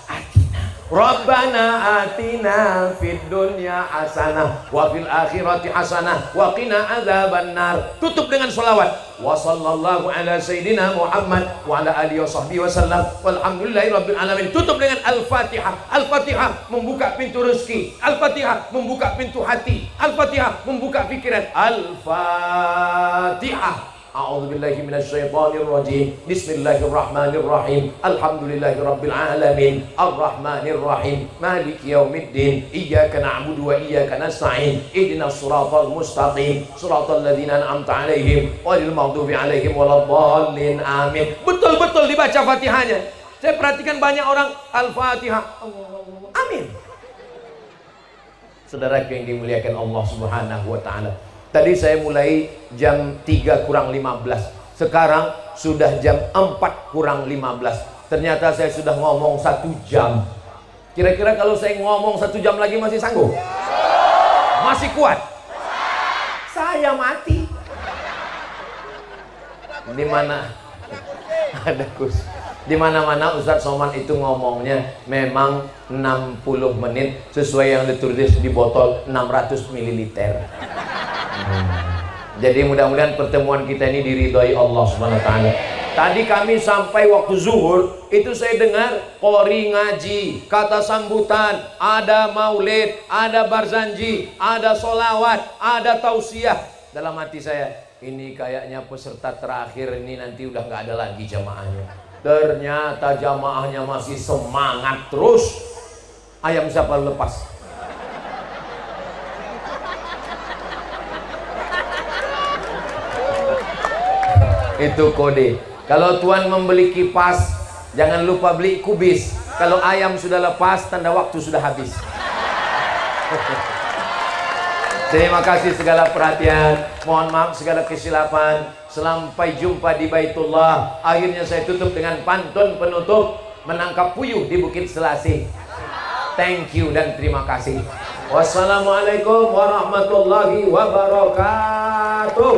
Rabbana atina fid dunya hasanah wa fil akhirati hasanah wa qina adzabannar. Tutup dengan selawat. Wa sallallahu ala sayyidina Muhammad wa ala alihi washabbihi wasallam walhamdulillahi rabbil alamin. Tutup dengan Al-Fatihah. Al-Fatihah membuka pintu rezeki. Al-Fatihah membuka pintu hati. Al-Fatihah membuka pikiran. Al-Fatihah. A'udzubillahi minasyaitonirrajim. Bismillahirrahmanirrahim. Alhamdulillahirabbil alamin. Arrahmanirrahim. Maliki yaumiddin. Iyyaka na'budu wa iyyaka nasta'in. Ihdinas siratal mustaqim. Siratal ladzina an'amta 'alaihim ghairil maghdubi 'alaihim waladdallin. Amin. Betul-betul dibaca Fatihahnya. Saya perhatikan banyak orang Al-Fatihah. Amin. Saudara yang dimuliakan Allah Subhanahu wa taala. Tadi saya mulai jam 3 kurang 15. Sekarang sudah jam 4 kurang 15. Ternyata saya sudah ngomong 1 jam. Kira-kira kalau saya ngomong 1 jam lagi masih sanggup? Masih kuat? Saya mati. Di mana ada kus? Di mana-mana Ustadz Somad itu ngomongnya memang 60 menit sesuai yang ditulis di botol 600 ml. Jadi mudah-mudahan pertemuan kita ini diridhoi Allah Subhanahu wa taala. Tadi kami sampai waktu zuhur, itu saya dengar qori ngaji, kata sambutan, ada maulid, ada barzanji, ada solawat, ada tausiah. Dalam hati saya, ini kayaknya peserta terakhir ini nanti udah nggak ada lagi jamaahnya. Ternyata jamaahnya masih semangat terus. Ayam siapa lepas? Itu kode. Kalau tuan membeli kipas, jangan lupa beli kubis. Kalau ayam sudah lepas, tanda waktu sudah habis. Terima kasih segala perhatian. Mohon maaf segala kesilapan. Sampai jumpa di Baitullah. Akhirnya saya tutup dengan pantun penutup, menangkap puyuh di Bukit Selasih. Thank you dan terima kasih. Wassalamualaikum warahmatullahi wabarakatuh.